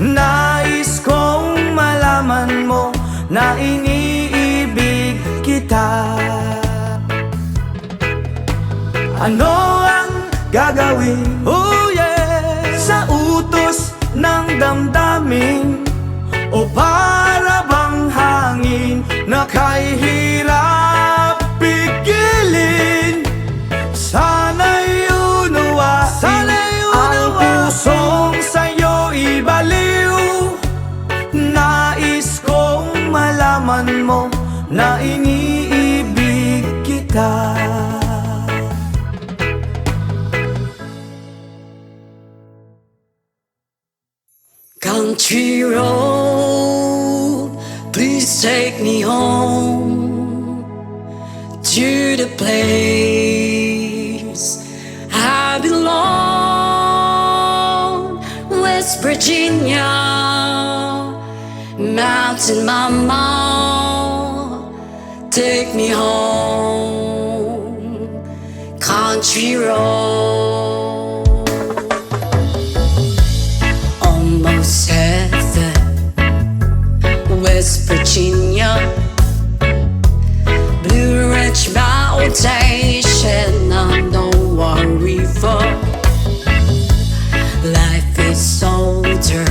Nais kong malaman mo na iniibig kita. Ano ang gagawin? Oh yeah! Sa utos ng damdamin, o para bang hangin na kahirap pigilin? Sana'y unawain ang pusong sa'yo ibaliw. Nais kong malaman mo na iniibig kita. Country road, please take me home to the place I belong. West Virginia, Mountain Mama, take me home. Country road. Almost heaven, West Virginia, Blue Ridge Mountain, Shenandoah River. Life is older,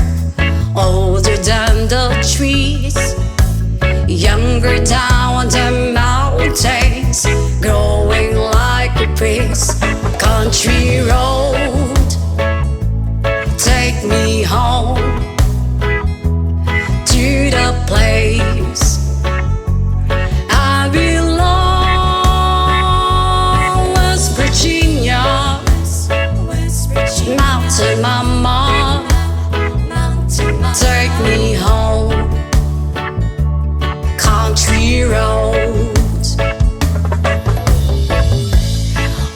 older than the trees, younger down the mountains, growing like a breeze. Country road, take me home to the place I belong. West Virginia, Mountain Mama, take me home. Country road,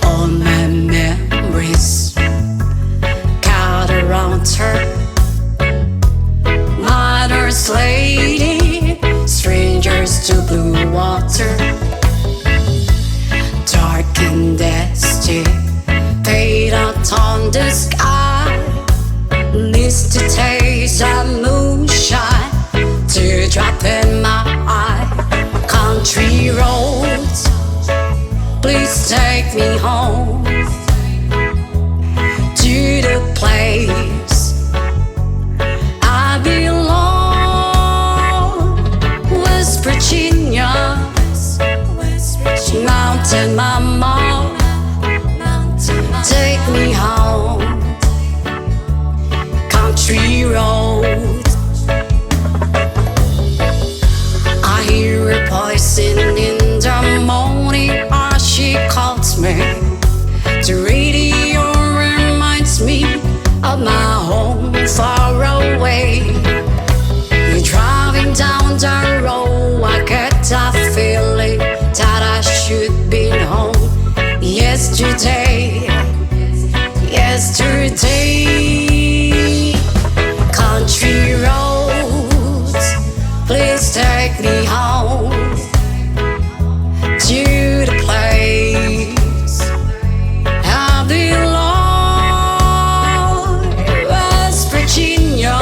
all my memories around her. Mother's lady, strangers to blue water, dark and dusty, paint out on the sky, needs to taste of moonshine, teardrop in my eye. Country roads, please take me home to the place I belong. West Virginia, Mountain Mama, take me home. Country road, I hear a voice in the morning as she calls me. The radio reminds me of my home far away. You're driving down the road, I get that feeling that I should be home. Yesterday, country roads, please take me home to the place I belong. West Virginia,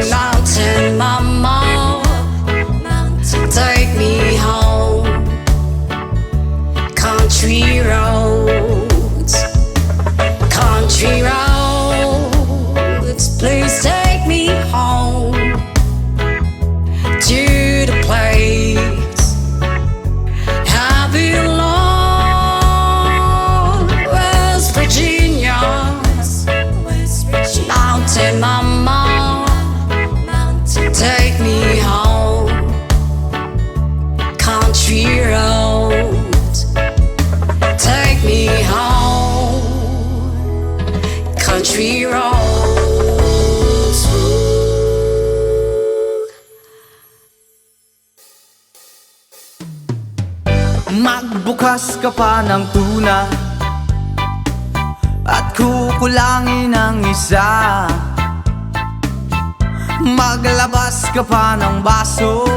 Mountain Mama, take me home. Country road. country roads. Magbukas ka pa ng tuna at kukulangin ng isa. Maglabas ka pa ng baso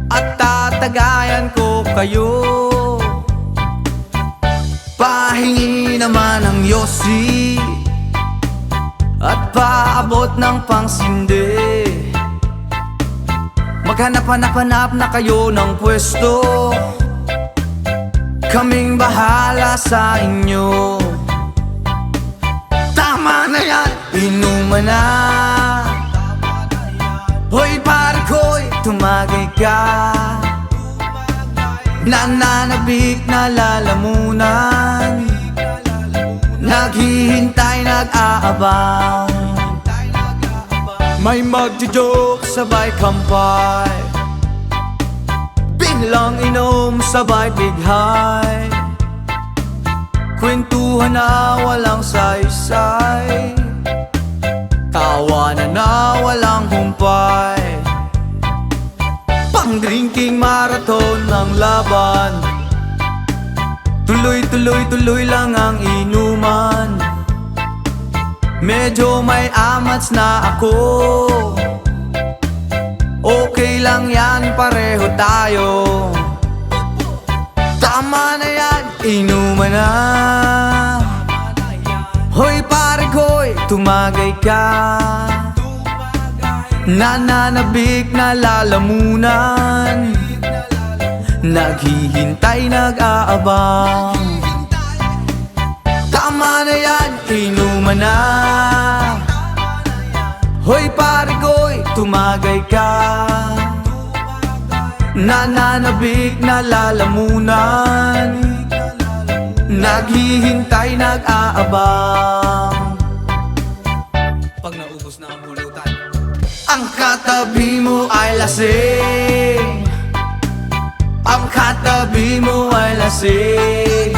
at tatagayan ko kayo. Pahingi naman ng yosi at paabot ng pangsindi. Maghanap-hanap na kayo ng pwesto, kaming bahala sa inyo. Tama na yan, inuman na. Hoy pare ko'y tumagay ka. Nananabik na lalamunan, naghihintay, nag-aabang. May magjo-joke, sabay kampay, biglang inom, sabay bighay. Kwentuhan na walang saysay, tawanan na walang humpay. Pang-drinking marathon ng laban, tuloy-tuloy-tuloy lang ang inuman. Medyo may amats na ako, okay lang yan, pareho tayo. Tama na yan, inuman na. Hoy pare ko'y tumagay ka. Nananabik na lalamunan, naghihintay, nag-aabang. Tama na yan, inuman na. Hoy pare ko'y tumagay ka. Nananabik na lalamunan, naghihintay, nag-aabang. Pag naubos na ang pulutan, ang katabi mo ay lasing. Ang katabi mo ay lasing.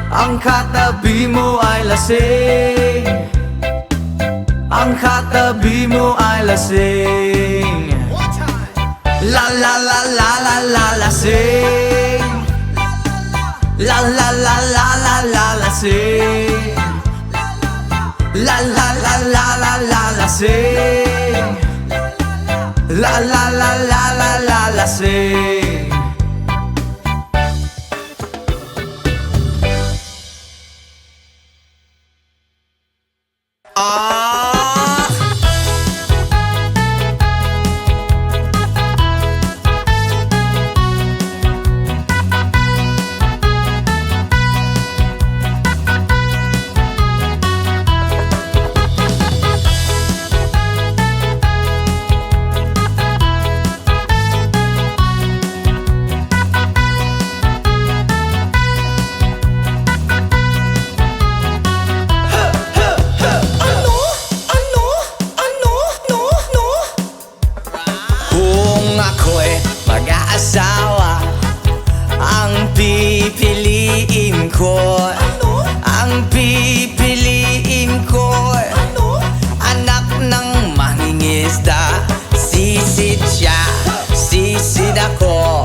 Ang katabi mo ay lasing. Ang katabi mo ay lasing. La la la la la la lasing. La la la la la la lasing. La la la la la la lasing. La la la la la la lasing. Mag-aasawa, ang pipiliin ko. Ang pipiliin ko, anak ng mangingisda. Sisid siya, sisid ako.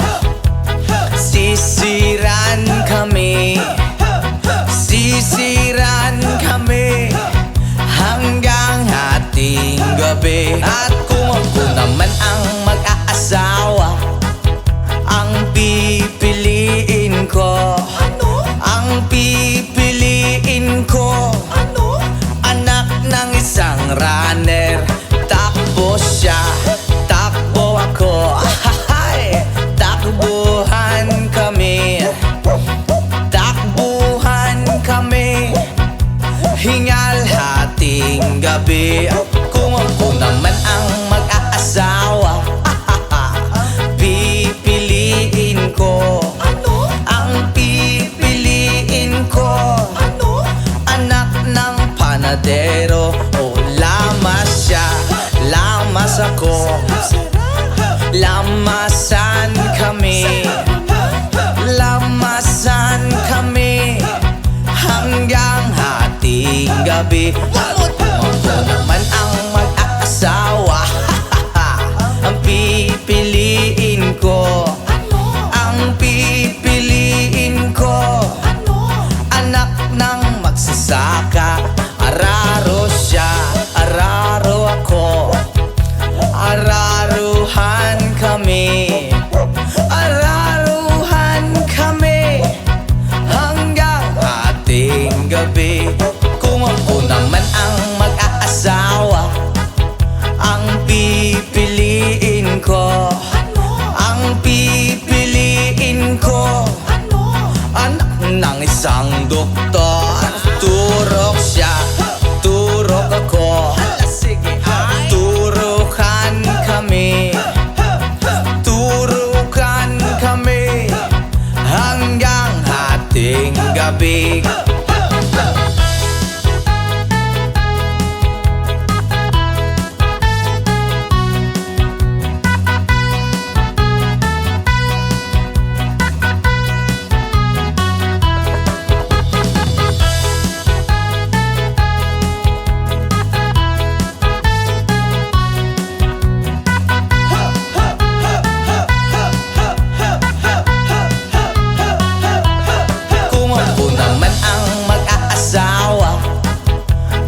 Sisiran kami, sisiran kami hanggang hating gabi. At kung ako naman ang mag-aasawa, ang pipiliin ko, ang pipiliin ko, anak ng isang runner. Takbo siya, takbo ako. Takbuhan kami, takbuhan kami, hingal hating gabi. Kung ako naman ang mag-aasawa, pipiliin ko, ang pipiliin ko, anak ng panadero. O lamas siya, lamas ako, lamasan kami, lamasan kami hanggang hating gabi. Ako naman ang mag-aasawa. Ang pipiliin ko, ang pipiliin ko, anak ng magsasaka. Araro siya, araro ako, araruhan kami, araruhan kami hanggang hating gabi. Kung ako naman ang mag-aasawa, ang pipiliin ko, ang pipiliin ko, anak ng isang doktor. Turok siya, turok ako, turukan kami, turukan kami hanggang hating gabi. Kung ako naman ang mag-aasawa,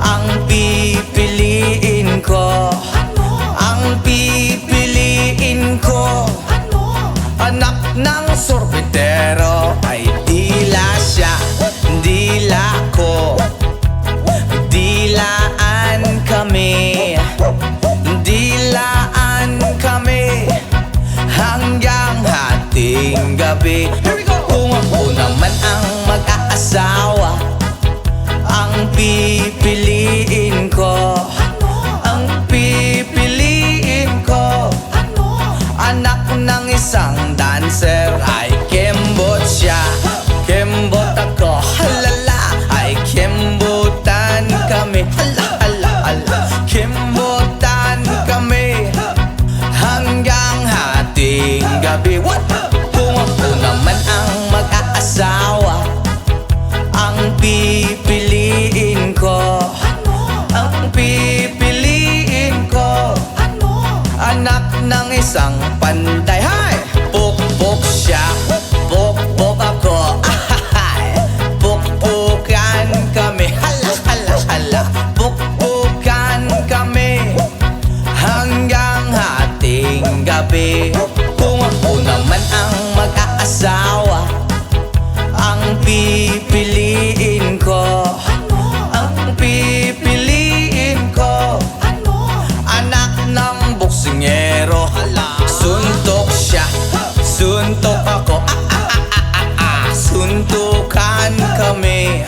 ang pipiliin ko, ang pipiliin ko, anak ng sorbetero. Ay dila siya, dila ko, dilaan kami, dilaan kami hanggang hating gabi. Kung ako naman ang mag-aasawa, ang pipiliin ko, ang pipiliin ko, anak ng isang dancer. Ay kembot siya, kembot ako, halala. Ay kembotan kami, hala hala hala, kembotan kami hanggang hating gabi. What? Kung ako naman ang mag-aasawa, ang pipiliin ko, ang pipiliin ko, anak ng isang panday. Hay! Pukpuk siya, pukpuk ako, ahahay. Pukpukan kami, hala hala hala, pukpukan kami hanggang hating gabi. Kung ako naman ang mag-aasawa, ang pipiliin ko, ang pipiliin ko, anak ng boksingero. Suntok siya, suntok ako, suntukan kami,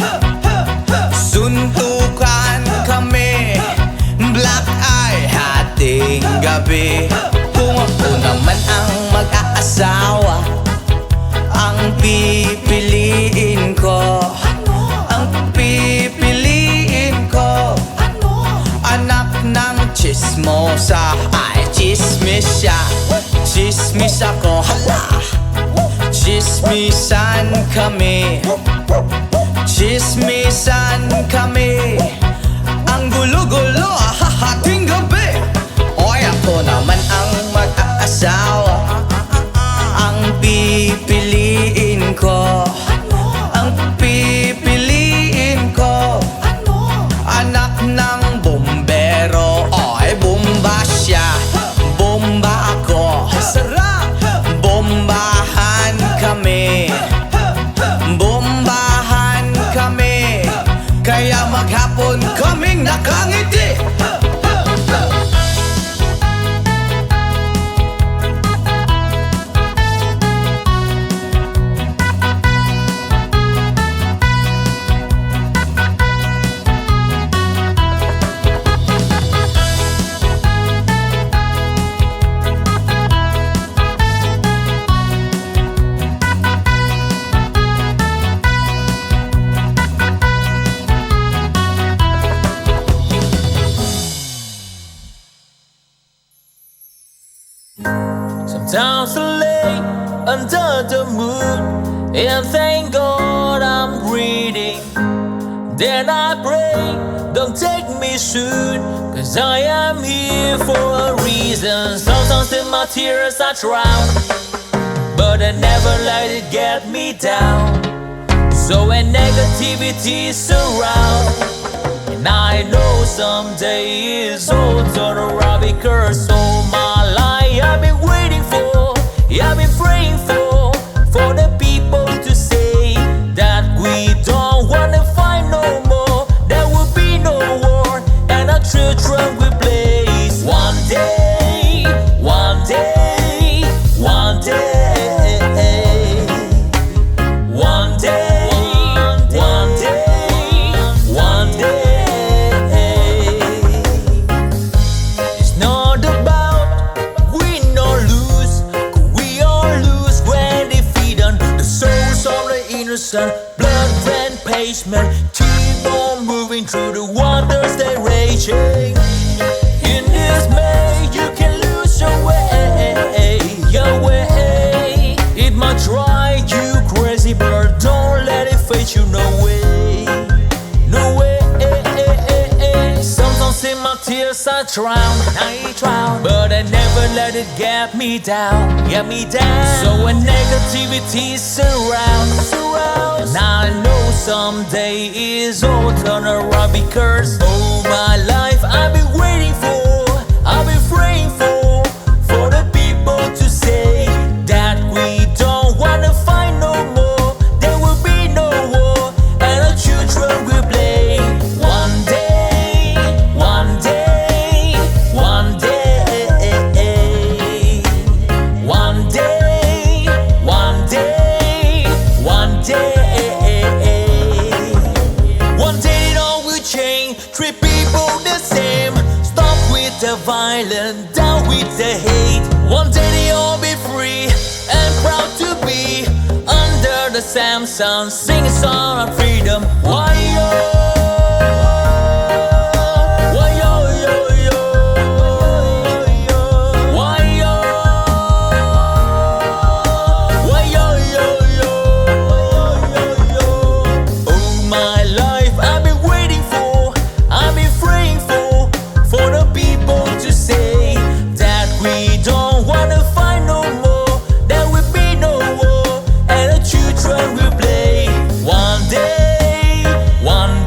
suntukan kami, black eye hating gabi. Kung ako naman ang mag-aasawa, ang pipiliin ko, ang pipiliin ko, anak ng chismosa. Ay chismis siya, chismis ako, hala. Chismisan kami, chismisan kami, ang gulo-gulo hahating gabi. Oy, ako naman ang mag-aasawa, ang pipiliin ko, ang pipiliin ko, anak ng bombero. Oy, bomba siya, bomba ako, sarap. Bombahan kami, bombahan kami, kaya maghapon kaming nakangiti. Sometimes I lay under the moon and thank God I'm breathing. Then I pray, don't take me soon, 'cause I am here for a reason. Sometimes in my tears I drown, but I never let it get me down. So when negativity surround, and I know someday it's all turn around, because all my life I've been waiting for, I've been praying for the people to say that we don't wanna fight no more. There will be no war, and our children will blaze. One day, one day, one day, one day, one day, one day. It's not about win or lose, 'cause we all lose when they feed on the souls of the innocent. Blood red pavement, keep on moving through the waters they raging. In this May, you can lose your way, your way. It might drive you crazy, but don't let it face you. No way, no way. Sometimes in my tears I drown, but I never let it get me down, So when negativity surrounds, and I know someday it's all turn around, because all my life I've been waiting for, I've been praying for the people to say that we don't wanna fight no more. There will be no war, and our children will play. One day, one day, one day, one day, one day, one day. One day it all will change, treat people the same. Stop with the violence, down with the hate. One day they all be free and proud to be under the same sun, sing a song of freedom. Why yo? Why yo yo yo? Why yo? Why yo yo yo? All my life I've been waiting for, I've been praying for the people to say that we don't wanna fight no more. There will be no war, and the children will play. One day, one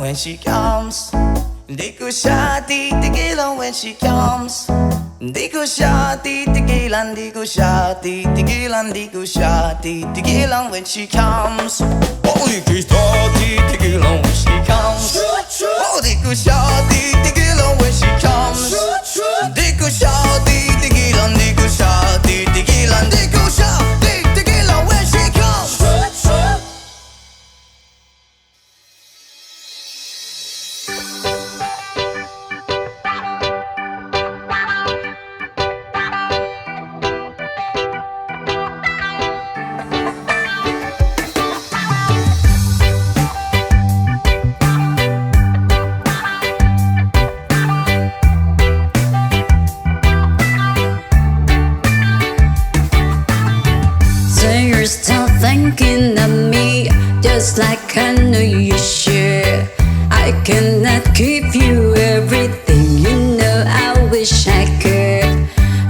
when she comes. Di ko siya titigilan when she comes. Di ko siya titigilan, di ko siya titigilan, di ko siya titigilan when she comes. Oh, di ko siya titigilan when she comes. Oh, di ko siya titigilan when she comes. Di ko siya titigilan, di ko siya titigilan, di ko siya titigilan when she comes. You're still thinking of me, just like I know you should. I cannot give you everything, you know I wish I could.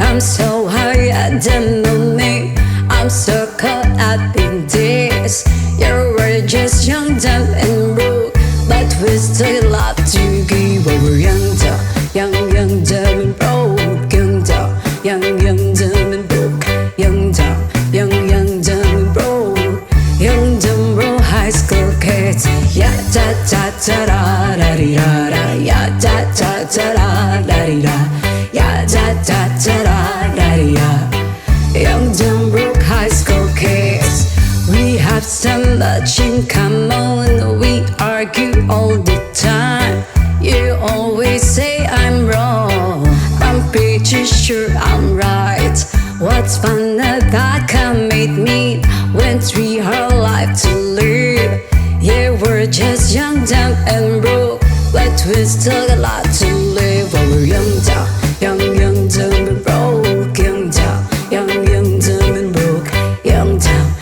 I'm so high at the moment, I'm so caught up in this. You were just young, dumb and broke, but we still love to give. We're young, dumb, dumb and broke. Young, dumb and broke. Young, dumb and broke. Young, dumb, broke high school kids. Ya da da da da da da da. Ya da da da da da da. Ya da da da da da da. Young, dumb, broke high school kids. We have so much in common. We argue all the time. You always say I'm wrong, I'm pretty sure I'm right. What's fun about commit me when we have life to live? Yeah, we're just young, dumb and broke, but we still got a lot to live. While we're young, dumb and broke. Young, dumb and broke. Young, dumb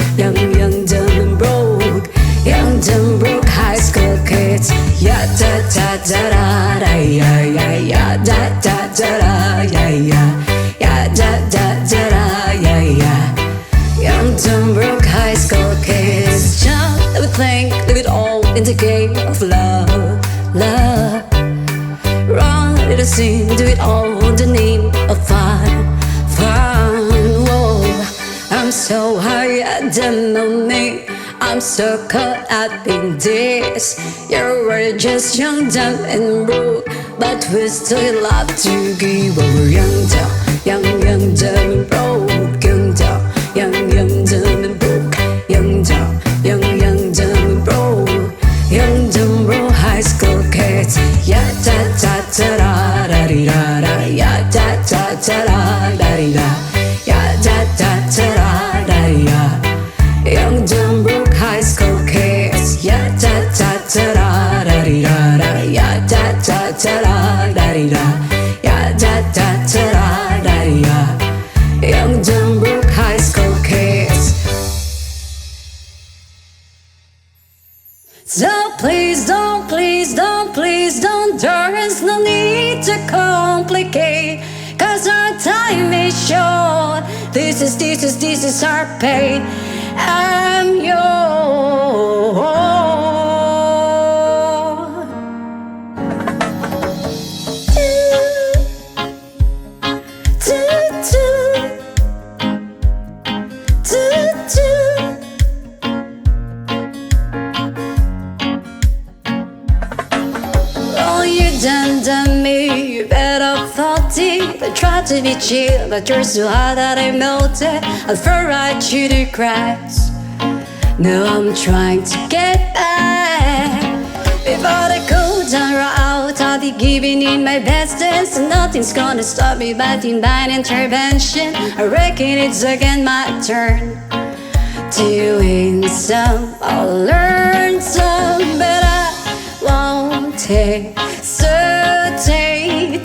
and broke. Young, dumb, broke high school kids. Ya da da da da da ya ya ya da da da da ya ya ya da da da da ya ya. Young, dumb, broke high school kids. Jump, let me think, leave it all in the game of love, love. Run, let us sing, do it all in the name of fun, fun. Whoa, I'm so high at the moment, I'm so caught up in this. You were just young, dumb and broke, but we still love to give. We're young, dumb and broke. Young, dumb and broke. Young, dumb and broke. Young, dumb, broke high school kids. Ya da da da da da da da. Ya da da da da da da. Ya da da da da da da. Young, dumb, broke high school kids. Ya da da da da da da da. Ya da da da da da da. Ya da da da da da da. Young, dumb, broke high school kids. So please don't, please don't, please don't. There is no need to complicate, 'cause our time is short. This is our pain. I'm yours. Oh, you done me, you better thought it. I tried to be chill, but you're so hot that I melted. I fell right through the cracks. Now I'm trying to get back. Before the cool down out, I'll be giving in my best dance, and nothing's gonna stop me but divine intervention. I reckon it's again my turn to win some, I'll learn some, but I won't hesitate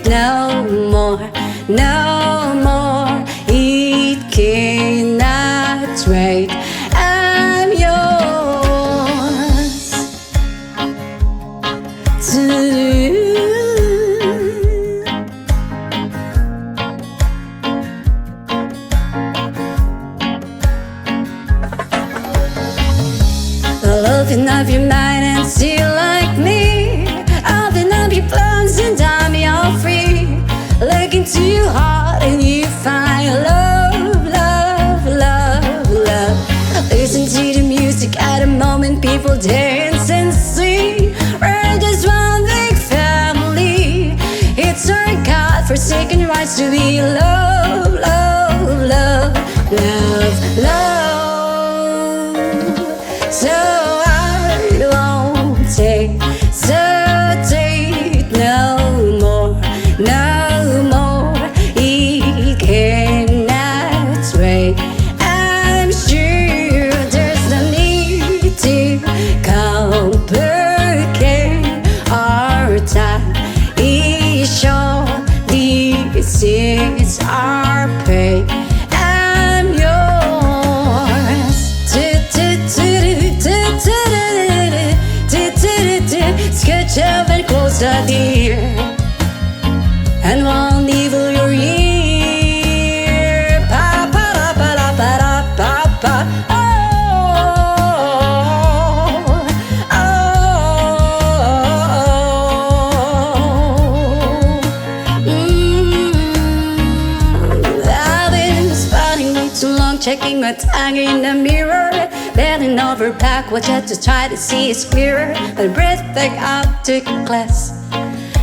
no more, no more. It cannot wait. I'm yours to loving of your mind and still like me. has to be love, love, love, love, love. So I won't hesitate no more, no more. It cannot wait. I'm sure there's no need to complicate our time. It's short, this is our pay. I'm yours. Sketch up and closer, dear, and won't evil your ear. Pa pa ra pa ra pa ra pa pa. I've been spotting me too long, checking my tongue in the mirror, bending over backwards just to try to see it clearer. I breath back up to class,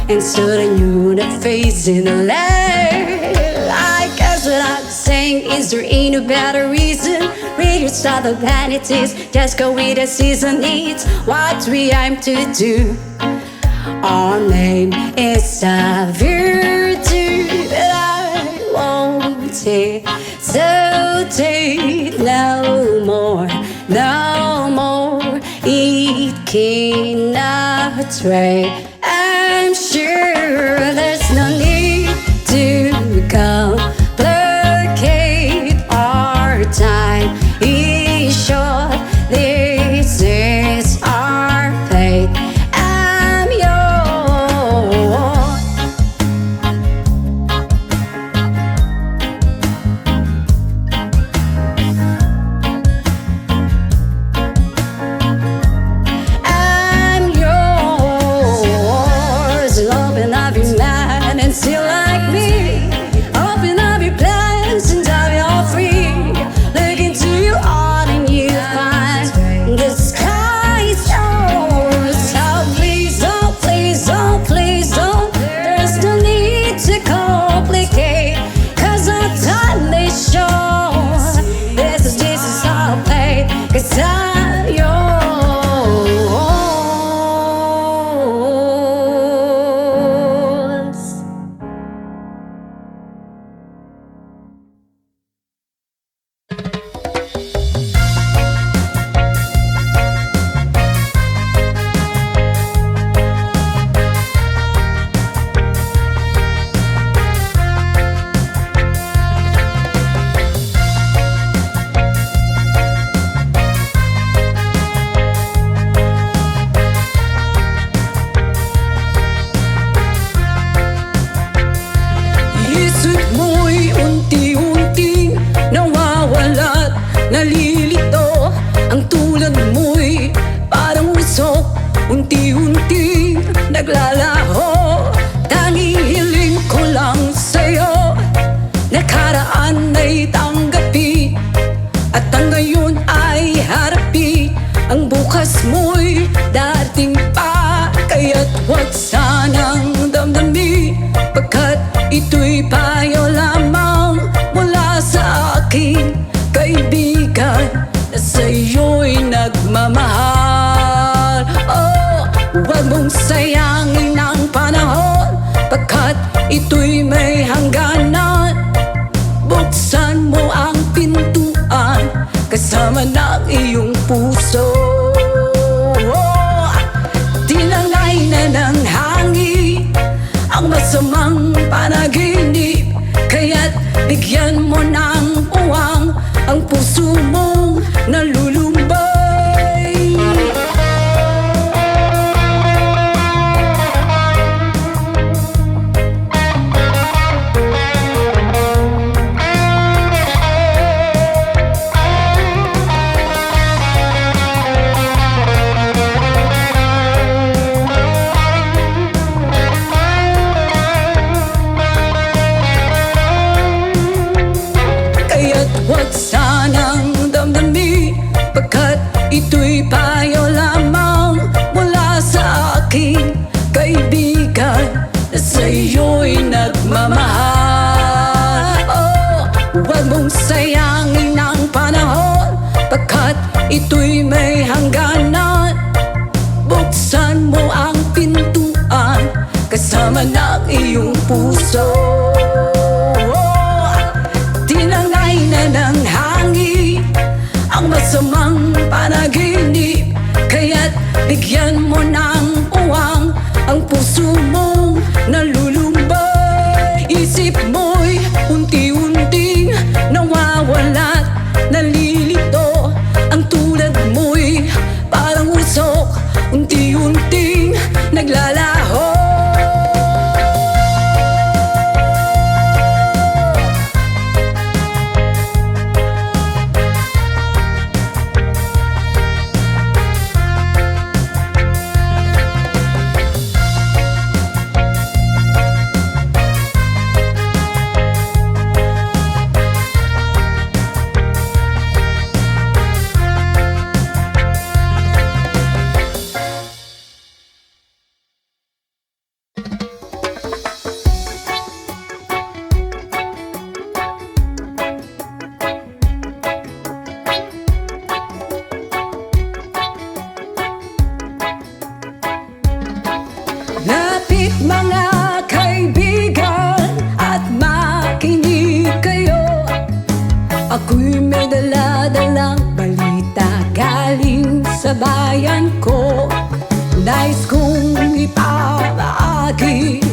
and stood a new that face in the light. I guess what I'm saying is there ain't no better reason. Read your style of vanities, just go with the season needs. What we aim to do, our name is a virtue that I won't hesitate no more, no more. It cannot wait. I'm sure there's no need to complicate our time. It's short, this is our fate. I'm yours. I'm yours. Open up your mind and see like me. Open up your plans and dive all free. Look into your heart and you find the sky is yours. Oh please, oh please, oh please, oh. There's no need to complicate, 'cause our time is short. This is our fate, 'cause I'm yours. Isip mo'y unti-unting nawawala't nalilito. Ang tulad mo'y parang usok, unti-unting naglalaho. Tanging hiling ko lang sa'yo, nakaraan ay tanggapin, at ang ngayon ay harapin. Ang bukas mo'y dating pa, kaya't huwag sanang damdamin, pagkat ito'y payo lamang mula sa aking kaibigan na sa'yo'y nagmamahal. Oh, huwag mong sayangin ang panahon, pagkat ito'y may hangganan. Buksan mo ang pintuan kasama ng iyong puso. Oh, tinangay na ng hangin ang masamang panaginip, kaya't bigyan mo ng uwang ang puso mong nalulumbay. Huwag sanang damdamin, pagkat ito'y payo lamang mula sa aking kaibigan na sa'yo'y nagmamahal. At ito'y may hangganan. Buksan mo ang pintuan kasama ng iyong puso. Tinangay na ng hangin ang masamang panaginip, kaya't bigyan mo ng uwang ang puso mong nalulumbay. Isip mo'y unti-unting nawawala't nalilito. Ang tulad mo'y parang usok, unti-unting naglalaho. Lapit mga kaibigan at makinig kayo. Ako'y may dala-dalang balita galing sa bayan ko. Nais kong ipamahagi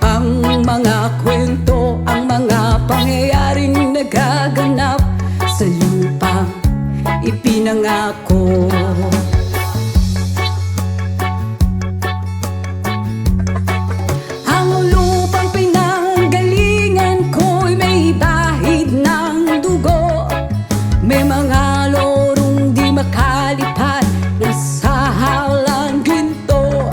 ang mga kwento, ang mga pangyayaring nagaganap sa lupang ipinangako. May mga lorong di makalipat na sa halang ginto.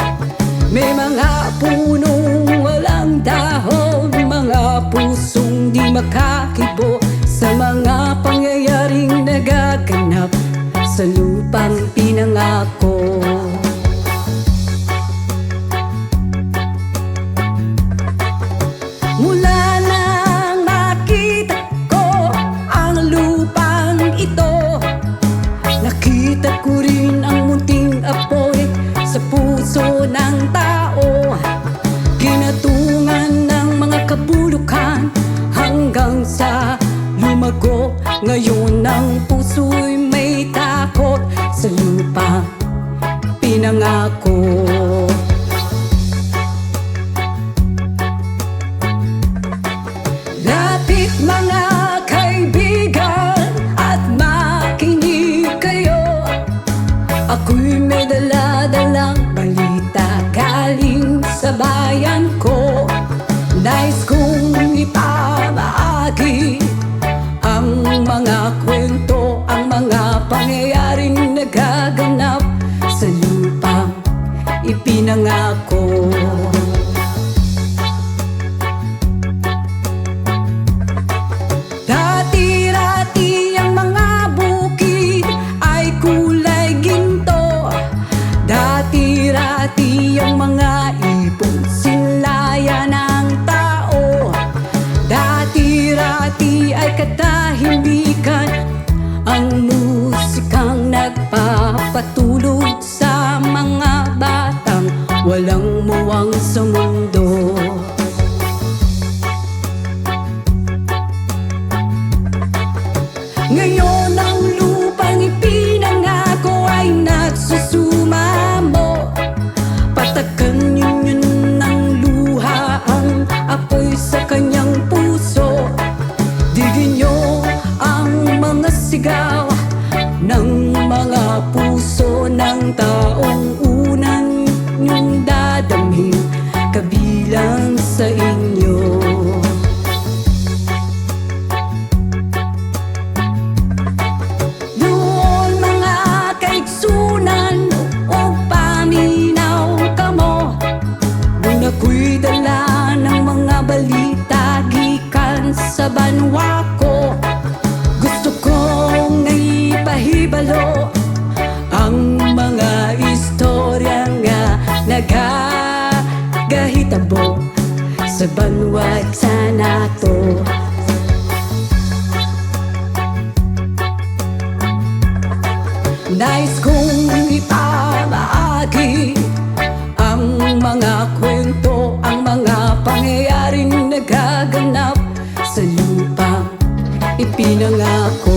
May mga punong walang dahon, mga pusong di makakibo sa mga pangyayaring nagaganap sa lupang pinangako. Mula nang makita ko ang lupang ito, nakita ko rin ang munting apoy sa puso ng tao. Kinatungan ng mga kabulukan hanggang sa lumago. Ngayon ang puso'y may takot sa lupang pinangako. Lapit mga kaibigan at makinig kayo. Ako'y may dala-dalang balita galing sa bayan ko. Nais kong ipamahagi ang mga kwento, ang mga pangyayaring nagaganap sa lupang ipinangako. Dati-rati ang mga bukid ay kulay ginto. Dati-rati ang mga ibon sinlaya ng tao. Dati-rati ay katahimikan ang musikang nagpapatulog sa mga batang walang muwang sa mundo. Ngayon ang lupang ipinangako ay nagsusumamo. Patakan yun ng luha ang apoy sa kanyang puso. Digin niyo ang mga sigaw ng mga puso ng taong unan niyong dadamhin kabilang sa inyo. Doon mga kaigsunan o paminaw kamo, doon ako'y dala ng mga balita gikan sa banwa ko. Gusto kong naipahibalo ang mga istorya nga nagagahitabo sa banwag sa nato. Nais kong ipamahagi ang mga kwento, ang mga pangyayaring nagaganap sa lupang ipinangako.